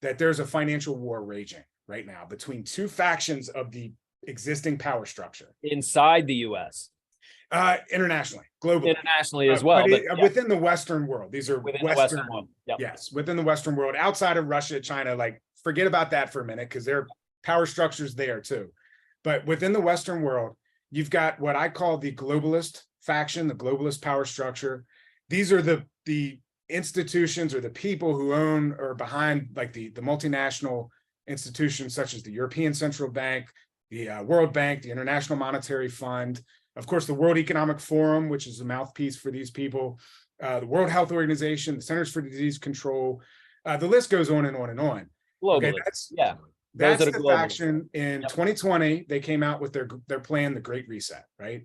B: that there's a financial war raging right now between two factions of the existing power structure
A: inside the US.
B: Internationally, globally.
A: Internationally as well. But
B: within the Western world, these are
A: within the Western world. Yep.
B: Yes, within the Western world, outside of Russia, China, like forget about that for a minute, because there are power structures there too. But within the Western world, you've got what I call the globalist faction, the globalist power structure. These are the institutions or the people who own or behind like the multinational institutions such as the European Central Bank, the World Bank, the International Monetary Fund, of course, the World Economic Forum, which is a mouthpiece for these people, the World Health Organization, the Centers for Disease Control. The list goes on and on and on.
A: Globally,
B: okay,
A: that's
B: the faction. In 2020, they came out with their plan, the Great Reset, right?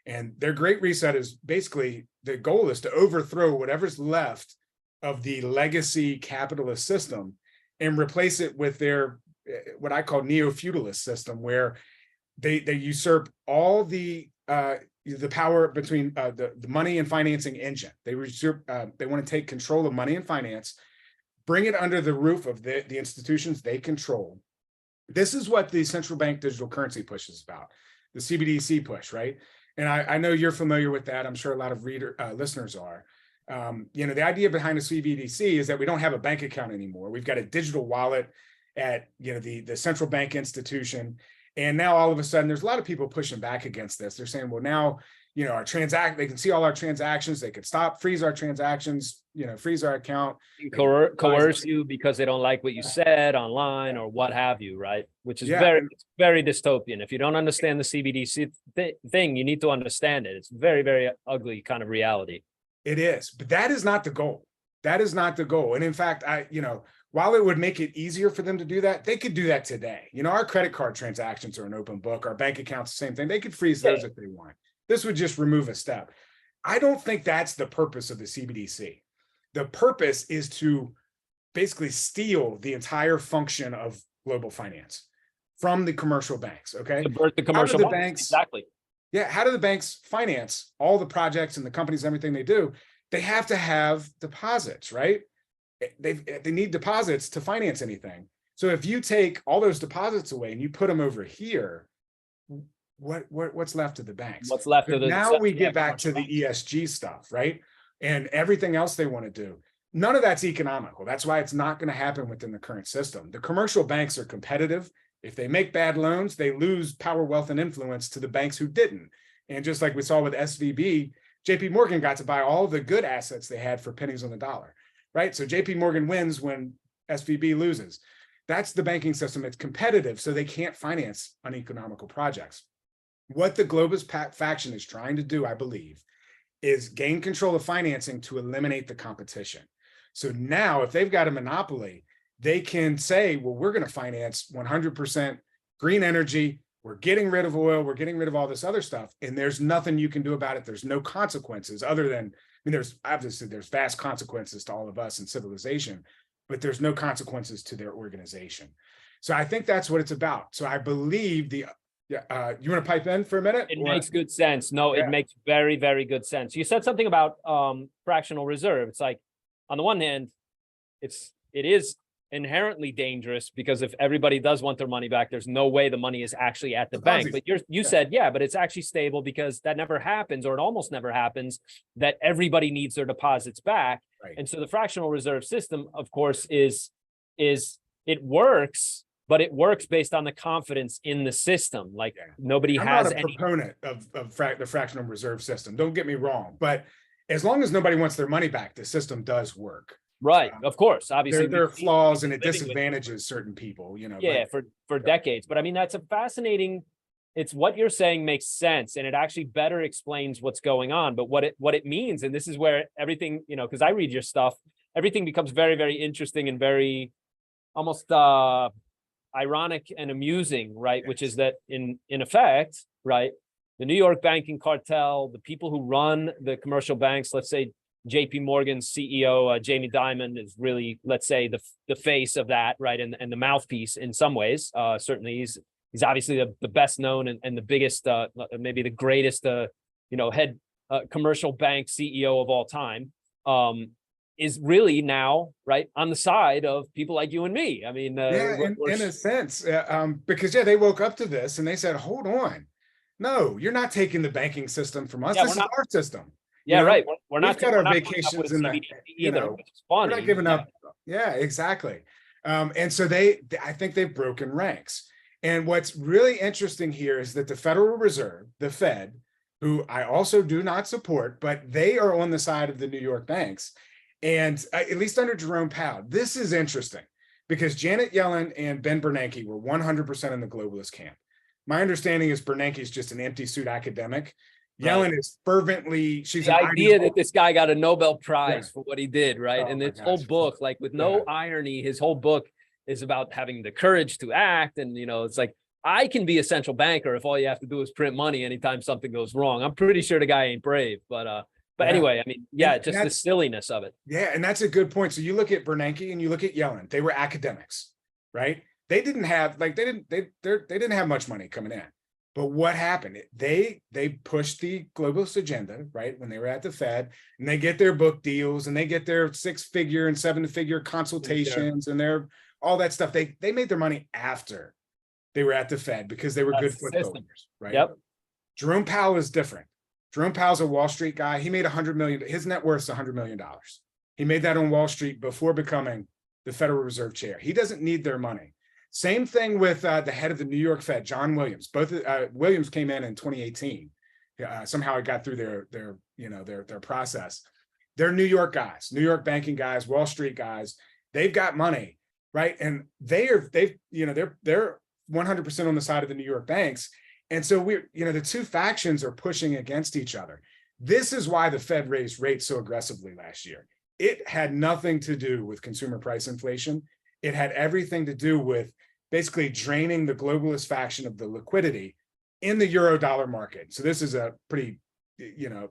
B: And their Great Reset is basically, the goal is to overthrow whatever's left of the legacy capitalist system and replace it with their, what I call neo-feudalist system, where they usurp all the power between the money and financing engine. They want to take control of money and finance, bring it under the roof of the institutions they control. This is what the central bank digital currency push is about, the CBDC push, right? And I know you're familiar with that. I'm sure a lot of listeners are. The idea behind the CBDC is that we don't have a bank account anymore. We've got a digital wallet at the central bank institution. And now all of a sudden, there's a lot of people pushing back against this. They're saying, well, now, they can see all our transactions. They could freeze our transactions, freeze our account.
A: Coerce you because they don't like what you said online or what have you, right? Which is very dystopian. If you don't understand the CBDC thing, you need to understand it. It's very, very ugly kind of reality.
B: It is, but that is not the goal. That is not the goal. And in fact, while it would make it easier for them to do that, they could do that today. Our credit card transactions are an open book. Our bank accounts, the same thing. They could freeze those if they want. This would just remove a step. I don't think that's the purpose of the CBDC. The purpose is to basically steal the entire function of global finance from the commercial banks, okay?
A: Subvert the commercial banks. Exactly.
B: Yeah, how do the banks finance all the projects and the companies, everything they do? They have to have deposits, right? They need deposits to finance anything. So if you take all those deposits away and you put them over here, what's left of the banks?
A: What's left of the
B: now we get back to the ESG stuff, right? And everything else they want to do. None of that's economical. That's why it's not going to happen within the current system. The commercial banks are competitive. If they make bad loans, they lose power, wealth, and influence to the banks who didn't. And just like we saw with SVB, JP Morgan got to buy all the good assets they had for pennies on the dollar, right? So JP Morgan wins when SVB loses. That's the banking system. It's competitive, so they can't finance uneconomical projects. What the globalist faction is trying to do, I believe, is gain control of financing to eliminate the competition. So now if they've got a monopoly, they can say, well, we're going to finance 100% green energy. We're getting rid of oil. We're getting rid of all this other stuff. And there's nothing you can do about it. There's no consequences other than, there's vast consequences to all of us in civilization, but there's no consequences to their organization. So I think that's what it's about. So I believe you want to pipe in for a minute?
A: It makes good sense. No, it makes very, very good sense. You said something about fractional reserve. It's like, on the one hand, it is inherently dangerous because if everybody does want their money back, there's no way the money is actually at the bank. But you said, but it's actually stable because that never happens, or it almost never happens, that everybody needs their deposits back. Right. And so the fractional reserve system, of course, it works, but it works based on the confidence in the system. Like nobody has
B: any. I'm not a proponent of the fractional reserve system. Don't get me wrong, but as long as nobody wants their money back, the system does work.
A: Right. Of course. Obviously,
B: there are flaws and it disadvantages certain people,
A: Yeah, for decades. But I mean, that's a fascinating. It's what you're saying makes sense, and it actually better explains what's going on. But what it means, and this is where everything, because I read your stuff, everything becomes very, very interesting and very almost ironic and amusing, right? Yes. Which is that in effect, right, the New York banking cartel, the people who run the commercial banks, let's say JP Morgan's CEO, Jamie Dimon, is really, let's say, the face of that, right? And the mouthpiece in some ways. Certainly he's obviously the best known and the biggest, maybe the greatest, head commercial bank CEO of all time, is really now, right, on the side of people like you and me. I mean,
B: in a sense, because they woke up to this and they said, hold on. No, you're not taking the banking system from us.
A: Yeah,
B: This is our system.
A: Yeah, right. We're not.
B: We've got
A: We're
B: our
A: not
B: vacations in the,
A: either, which is funny.
B: we're not giving up. Yeah, exactly. And so I think they've broken ranks. And what's really interesting here is that the Federal Reserve, the Fed, who I also do not support, but they are on the side of the New York banks. And at least under Jerome Powell, this is interesting because Janet Yellen and Ben Bernanke were 100% in the globalist camp. My understanding is Bernanke is just an empty suit academic. Yellen is fervently, she's
A: the idea that this guy got a Nobel Prize for what he did, right? And this whole book, like with no irony, his whole book is about having the courage to act. And, you know, it's like, I can be a central banker if all you have to do is print money anytime something goes wrong. I'm pretty sure the guy ain't brave, but anyway, I mean, just the silliness of it.
B: Yeah, and that's a good point. So you look at Bernanke and you look at Yellen, they were academics, right? They didn't have they didn't have much money coming in. But what happened? They pushed the globalist agenda, right? When they were at the Fed, and they get their book deals and they get their 6-figure and 7-figure consultations and their all that stuff. They made their money after they were at the Fed because they were good foot builders, right?
A: Yep.
B: Jerome Powell is different. Jerome Powell's a Wall Street guy. He made $100 million. His net worth is $100 million. He made that on Wall Street before becoming the Federal Reserve Chair. He doesn't need their money. Same thing with the head of the New York Fed, John Williams. Both Williams came in 2018. Somehow it got through their process. They're New York guys, New York banking guys, Wall Street guys. They've got money, right? And they're 100% on the side of the New York banks. And so the two factions are pushing against each other. This is why the Fed raised rates so aggressively last year. It had nothing to do with consumer price inflation. It had everything to do with basically draining the globalist faction of the liquidity in the euro dollar market. So this is a pretty, the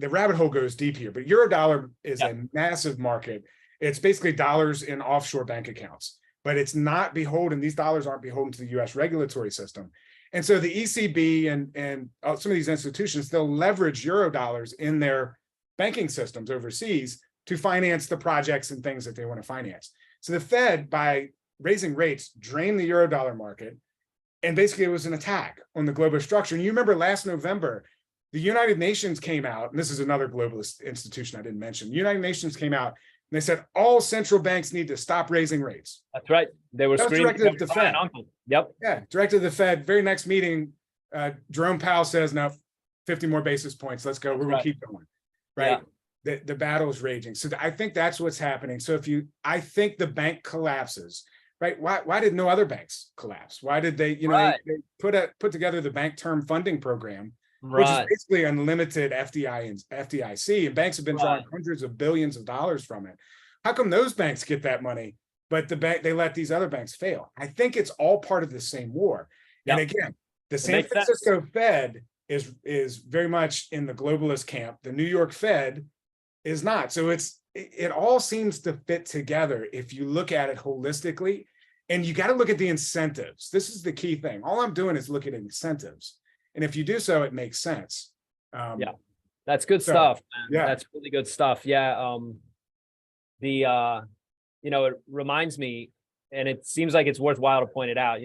B: rabbit hole goes deep here, but euro dollar is a massive market. It's basically dollars in offshore bank accounts, but it's not beholden. These dollars aren't beholden to the US regulatory system. And so the ECB and some of these institutions, they'll leverage euro dollars in their banking systems overseas to finance the projects and things that they want to finance. So the Fed, by raising rates, drained the Eurodollar market. And basically it was an attack on the global structure. And you remember last November, the United Nations came out, and this is another globalist institution I didn't mention. The United Nations came out and they said, all central banks need to stop raising rates.
A: That's right. They were
B: directed at the Fed.
A: Yep.
B: Yeah, directed at the Fed. Very next meeting, Jerome Powell says, now 50 more basis points. Let's go. We're going to keep going. Right. Yeah. The battle is raging. So I think that's what's happening. So I think the bank collapses, right? Why did no other banks collapse? Why did they, they put together the bank term funding program, which is basically unlimited FDI and FDIC, and banks have been drawing hundreds of billions of dollars from it. How come those banks get that money, but they let these other banks fail? I think it's all part of the same war. Yep. And again, the San Francisco Fed is very much in the globalist camp. The New York Fed is not. So it all seems to fit together if you look at it holistically, and you got to look at the incentives. This is the key thing. All I'm doing is look at incentives. And if you do so, it makes sense.
A: That's good stuff. Man. Yeah, that's really good stuff. Yeah. It reminds me, and it seems like it's worthwhile to point it out,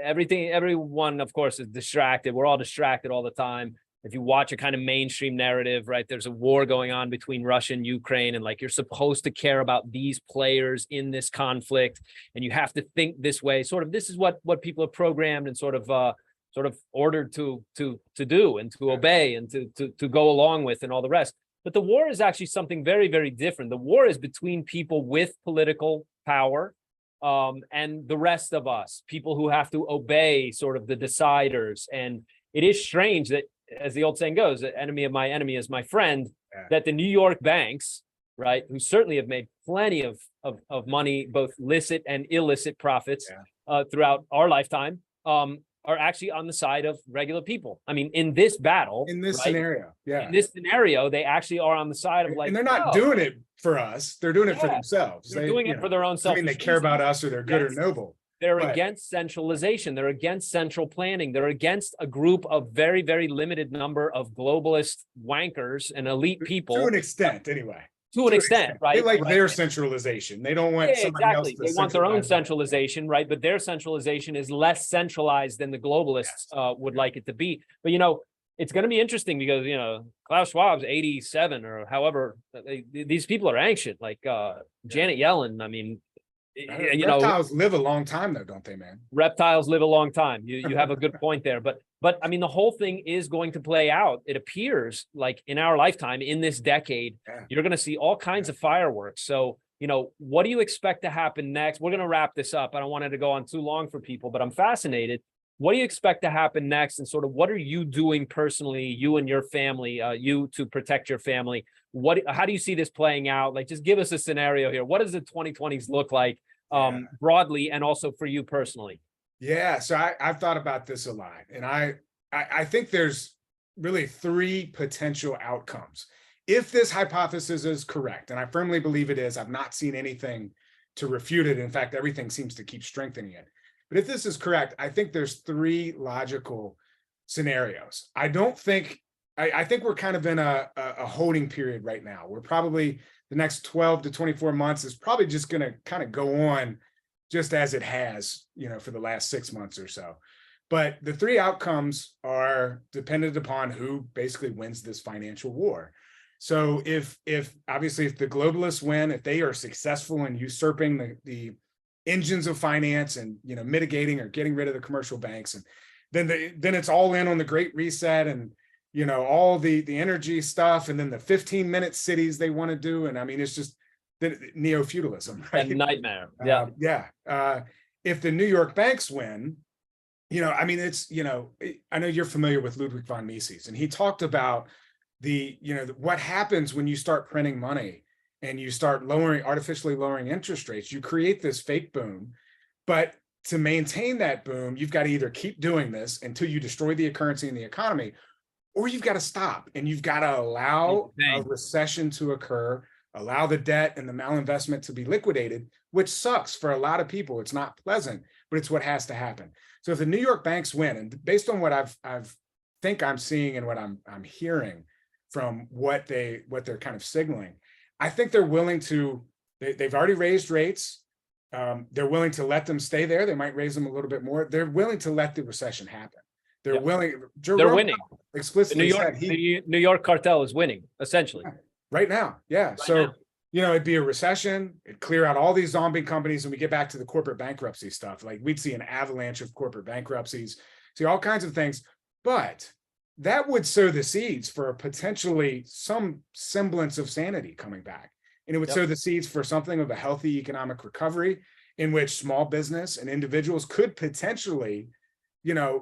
A: everyone, of course, is distracted. We're all distracted all the time. If you watch a kind of mainstream narrative, right, there's a war going on between Russia and Ukraine, and like you're supposed to care about these players in this conflict, and you have to think this way. Sort of, this is what people are programmed and sort of ordered to do and to obey and to go along with and all the rest. But the war is actually something very, very different. The war is between people with political power and the rest of us, people who have to obey sort of the deciders. And it is strange that, as the old saying goes, the enemy of my enemy is my friend, that the New York banks, right, who certainly have made plenty of money, both licit and illicit profits throughout our lifetime, are actually on the side of regular people. I mean, in this battle,
B: in this scenario,
A: they actually are on the side of
B: and they're not doing it for us. They're doing it for themselves.
A: They're doing it for their own self.
B: I mean, they care about us, or they're good or noble.
A: They're against centralization. They're against central planning. They're against a group of very, very limited number of globalist wankers and elite people.
B: To an extent, anyway.
A: to an extent, right?
B: They like
A: right.
B: their centralization. They don't want somebody else
A: exactly.
B: to
A: They want their own
B: centralize
A: centralization, right? But their centralization is less centralized than the globalists would like it to be. But it's going to be interesting because Klaus Schwab's 87 or however. These people are ancient, like Janet Yellen. I mean,
B: reptiles live a long time though, don't they, man?
A: Reptiles live a long time. You have a good point there. But I mean, the whole thing is going to play out. It appears like in our lifetime, in this decade, you're going to see all kinds of fireworks. So, what do you expect to happen next? We're going to wrap this up. I don't want it to go on too long for people, but I'm fascinated. What do you expect to happen next? And sort of what are you doing personally, you and your family, you to protect your family? How do you see this playing out? Like, just give us a scenario here. What does the 2020s look like broadly and also for you personally?
B: Yeah, so I've thought about this a lot, and I think there's really three potential outcomes. If this hypothesis is correct, and I firmly believe it is, I've not seen anything to refute it. In fact, everything seems to keep strengthening it. But if this is correct, I think there's three logical scenarios. I think we're kind of in a holding period right now. We're probably the next 12 to 24 months is probably just going to kind of go on just as it has, for the last 6 months or so. But the three outcomes are dependent upon who basically wins this financial war. So if obviously if the globalists win, if they are successful in usurping the engines of finance and mitigating or getting rid of the commercial banks, and then it's all in on the Great Reset and all the energy stuff, and then the 15-minute cities they want to do, and I mean it's just the neo-feudalism, right?
A: A nightmare.
B: If the New York banks win, I mean it's I know you're familiar with Ludwig von Mises, and he talked about what happens when you start printing money and you start artificially lowering interest rates. You create this fake boom, but to maintain that boom, you've got to either keep doing this until you destroy the currency and the economy, or you've got to stop and you've got to allow a recession to occur, allow the debt and the malinvestment to be liquidated, which sucks for a lot of people. It's not pleasant, but it's what has to happen. So if the New York banks win, and based on what I've think I'm seeing and what I'm hearing from what they're kind of signaling, I think they're willing to. They've already raised rates. They're willing to let them stay there. They might raise them a little bit more. They're willing to let the recession happen. They're willing.
A: They're winning.
B: Explicitly said
A: the New York cartel is winning essentially
B: right now. Yeah.
A: Right
B: so
A: now.
B: It'd be a recession. It'd clear out all these zombie companies, and we get back to the corporate bankruptcy stuff. Like we'd see an avalanche of corporate bankruptcies, see all kinds of things. But that would sow the seeds for potentially some semblance of sanity coming back. And it would sow the seeds for something of a healthy economic recovery in which small business and individuals could potentially,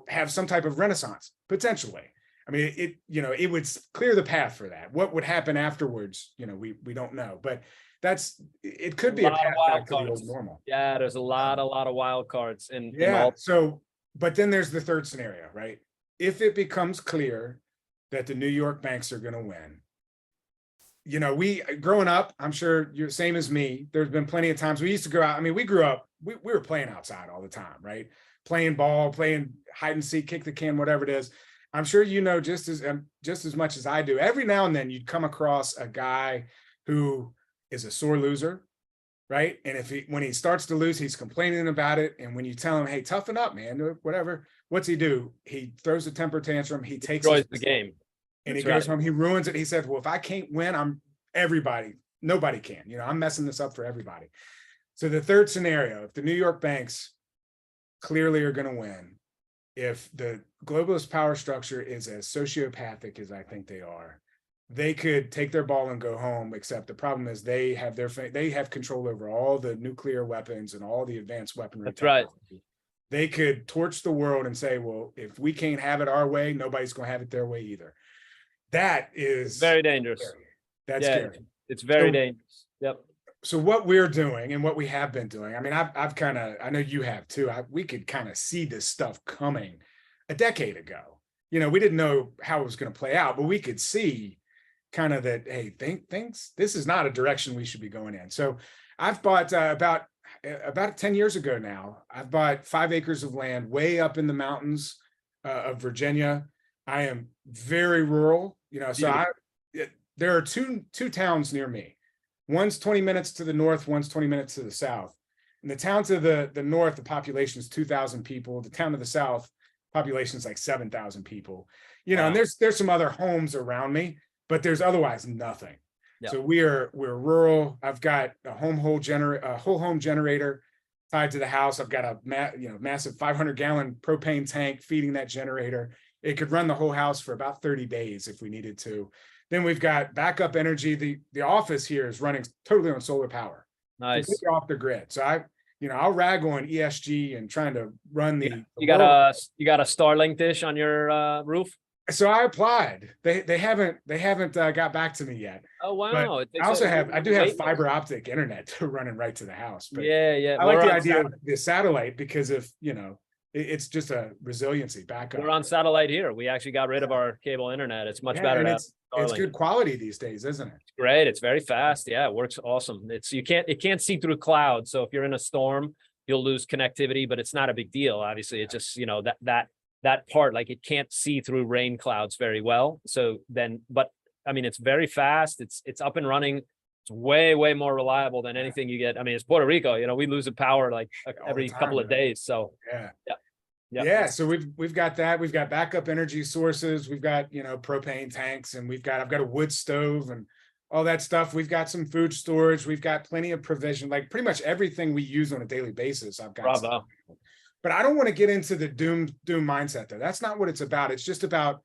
B: have some type of renaissance, potentially. I mean, it would clear the path for that. What would happen afterwards, we don't know. But it could be a path back to the old normal.
A: Yeah, there's a lot of wild cards.
B: But then there's the third scenario, right? If it becomes clear that the New York banks are going to win, we growing up, I'm sure you're the same as me. There's been plenty of times we used to go out. I mean, we grew up, we were playing outside all the time, right? Playing ball, playing hide and seek, kick the can, whatever it is. I'm sure just as much as I do. Every now and then you'd come across a guy who is a sore loser, right? And when he starts to lose, he's complaining about it. And when you tell him, hey, toughen up, man, whatever, what's he do? He throws a temper tantrum. He destroys
A: the game.
B: And he goes home, he ruins it. He says, well, if I can't win, nobody can. I'm messing this up for everybody. So the third scenario, if the New York banks clearly are going to win, if the globalist power structure is as sociopathic as I think they are, they could take their ball and go home, except the problem is they have control over all the nuclear weapons and all the advanced weaponry.
A: That's right.
B: They could torch the world and say, well, if we can't have it our way, nobody's going to have it their way either. That is
A: very dangerous.
B: Scary. That's scary.
A: It's very dangerous. Yep.
B: So what we're doing and what we have been doing, I mean, I know you have too. We could kind of see this stuff coming a decade ago. We didn't know how it was going to play out, but we could see kind of that, hey, this is not a direction we should be going in. So I've bought about 10 years ago now, I've bought 5 acres of land way up in the mountains of Virginia. I am very rural, so there are two towns near me. One's 20 minutes to the north, one's 20 minutes to the south. And the town to the north, the population is 2,000 people. The town to the south, population is like 7,000 people. You know, and there's some other homes around me, but there's otherwise nothing. So we're rural. I've got a whole home generator tied to the house. I've got a massive 500-gallon propane tank feeding that generator. It could run the whole house for about 30 days if we needed to. Then we've got backup energy. The office here is running totally on solar power.
A: Nice.
B: Completely off the grid. So I'll rag on ESG and trying to run the.
A: You got a Starlink dish on your roof?
B: So I applied. They haven't got back to me yet.
A: Oh wow!
B: I do have fiber optic internet running right to the house. But
A: yeah.
B: I like the idea of the satellite because it's just a resiliency backup.
A: We're on satellite here. We actually got rid of our cable internet. It's much better.
B: It's good quality these days, isn't it?
A: It's great. It's very fast. Yeah, it works awesome. It can't see through clouds. So if you're in a storm, you'll lose connectivity, but it's not a big deal. Obviously, it's just that part, like it can't see through rain clouds very well. So then, but I mean, it's very fast. It's up and running. It's way more reliable than anything you get. I mean, it's Puerto Rico. We lose the power like every couple of days. So
B: yeah. So we've got that. We've got backup energy sources. We've got propane tanks, and I've got a wood stove and all that stuff. We've got some food storage. We've got plenty of provision. Like pretty much everything we use on a daily basis. I've got.
A: Bravo.
B: But I don't want to get into the doom mindset though. That's not what it's about. It's just about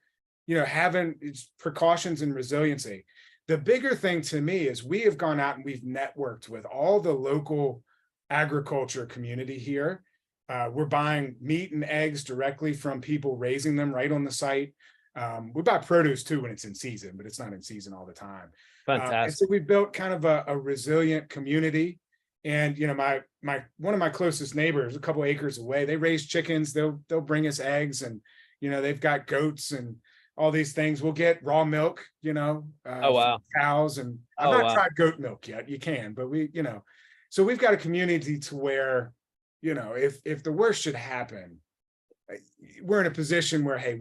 B: having precautions and resiliency. The bigger thing to me is we have gone out and we've networked with all the local agriculture community here. We're buying meat and eggs directly from people raising them right on the site. We buy produce too when it's in season, but it's not in season all the time.
A: Fantastic.
B: And so we built kind of a resilient community. And one of my closest neighbors, a couple acres away, they raise chickens. They'll bring us eggs, and they've got goats and all these things. We'll get raw milk,
A: oh wow,
B: cows, and I've not tried goat milk yet. You can, but so we've got a community to where, if the worst should happen, we're in a position where hey,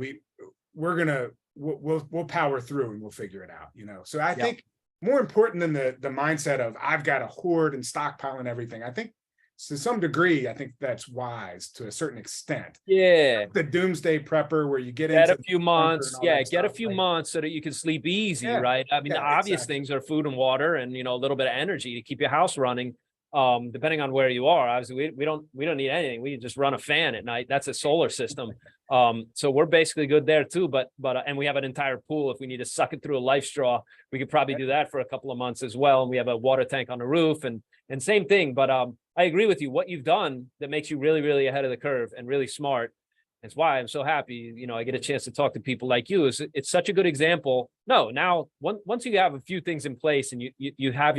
B: we'll power through and we'll figure it out. So I think. More important than the mindset of I've got to hoard and stockpile and everything. I think to some degree, I think that's wise to a certain extent.
A: Yeah.
B: The doomsday prepper where you get
A: a few months. Yeah, get a few months so that you can sleep easy, right? I mean, the obvious things are food and water and a little bit of energy to keep your house running. Depending on where you are, obviously we don't need anything. We just run a fan at night. That's a solar system. So we're basically good there too, but and we have an entire pool. If we need to suck it through a life straw, we could probably do that for a couple of months as well. And we have a water tank on the roof and same thing. But I agree with you. What you've done that makes you really ahead of the curve and really smart. That's why I'm so happy. I get a chance to talk to people like you. It's such a good example. No, now once you have a few things in place and you have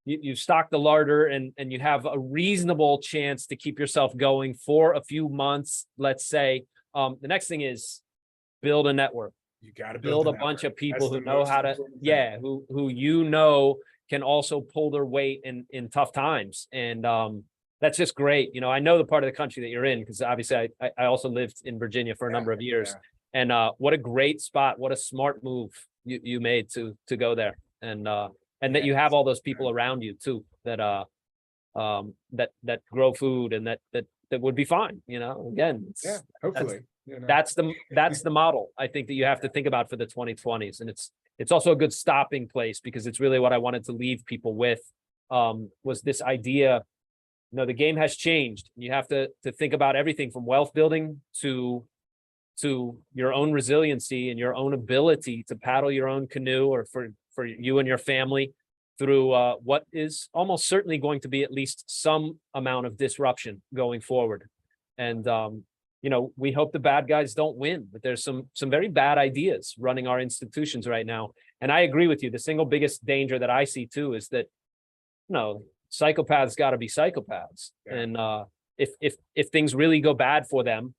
A: you stock the larder and you have a reasonable chance to keep yourself going for a few months, let's say. The next thing is build a network.
B: You got to
A: build a bunch of people who know how to, who can also pull their weight in tough times. And that's just great. I know the part of the country that you're in, because obviously I also lived in Virginia for a number of years. And what a great spot. What a smart move you made to go there. And that you have all those people around you too, that grow food and that would be fine. Again,
B: hopefully
A: that's the model I think that you have to think about for the 2020s. And it's also a good stopping place, because it's really what I wanted to leave people with, was this idea, the game has changed. You have to think about everything from wealth building to your own resiliency and your own ability to paddle your own canoe, or for you and your family through what is almost certainly going to be at least some amount of disruption going forward. And, we hope the bad guys don't win, but there's some very bad ideas running our institutions right now. And I agree with you. The single biggest danger that I see too is that, psychopaths got to be psychopaths. Yeah. And if things really go bad for them,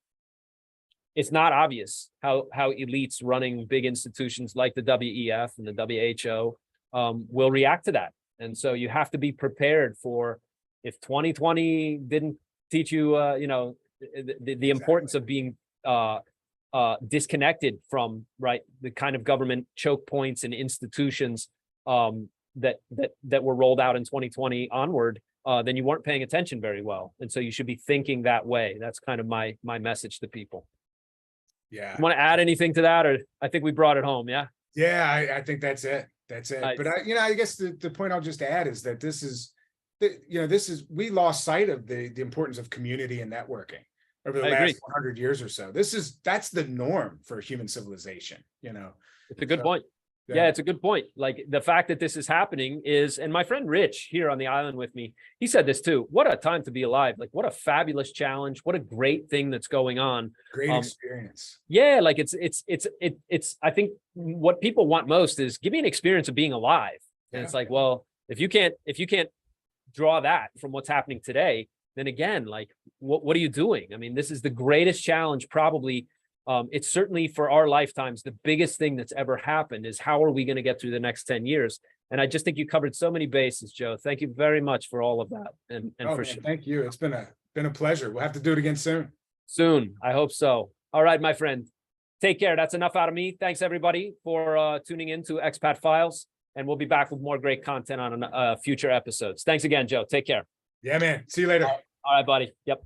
A: it's not obvious how elites running big institutions like the WEF and the WHO will react to that. And so you have to be prepared for, if 2020 didn't teach you, the importance of being disconnected from the kind of government choke points and institutions, that were rolled out in 2020 onward, then you weren't paying attention very well. And so you should be thinking that way. That's kind of my message to people.
B: Yeah.
A: You want to add anything to that, or I think we brought it home? Yeah.
B: Yeah, I think that's it. That's it.
A: Nice.
B: But I guess the point I'll just add is that we lost sight of the importance of community and networking over the last 100 years or so. That's the norm for human civilization.
A: It's a good point. Yeah, it's a good point. Like the fact that this is happening is, and my friend Rich here on the island with me, he said this too. What a time to be alive. Like what a fabulous challenge. What a great thing that's going on.
B: Great experience.
A: Yeah. Like it's, I think what people want most is give me an experience of being alive. And it's like, well, if you can't draw that from what's happening today, then again, like what are you doing? I mean, this is the greatest challenge probably. It's certainly for our lifetimes, the biggest thing that's ever happened is how are we going to get through the next 10 years? And I just think you covered so many bases, Joe. Thank you very much for all of that. And for sure.
B: Thank you. It's been a pleasure. We'll have to do it again soon.
A: Soon. I hope so. All right, my friend. Take care. That's enough out of me. Thanks everybody for tuning in to Expat Files. And we'll be back with more great content on future episodes. Thanks again, Joe. Take care.
B: Yeah, man. See you later.
A: All right, buddy. Yep.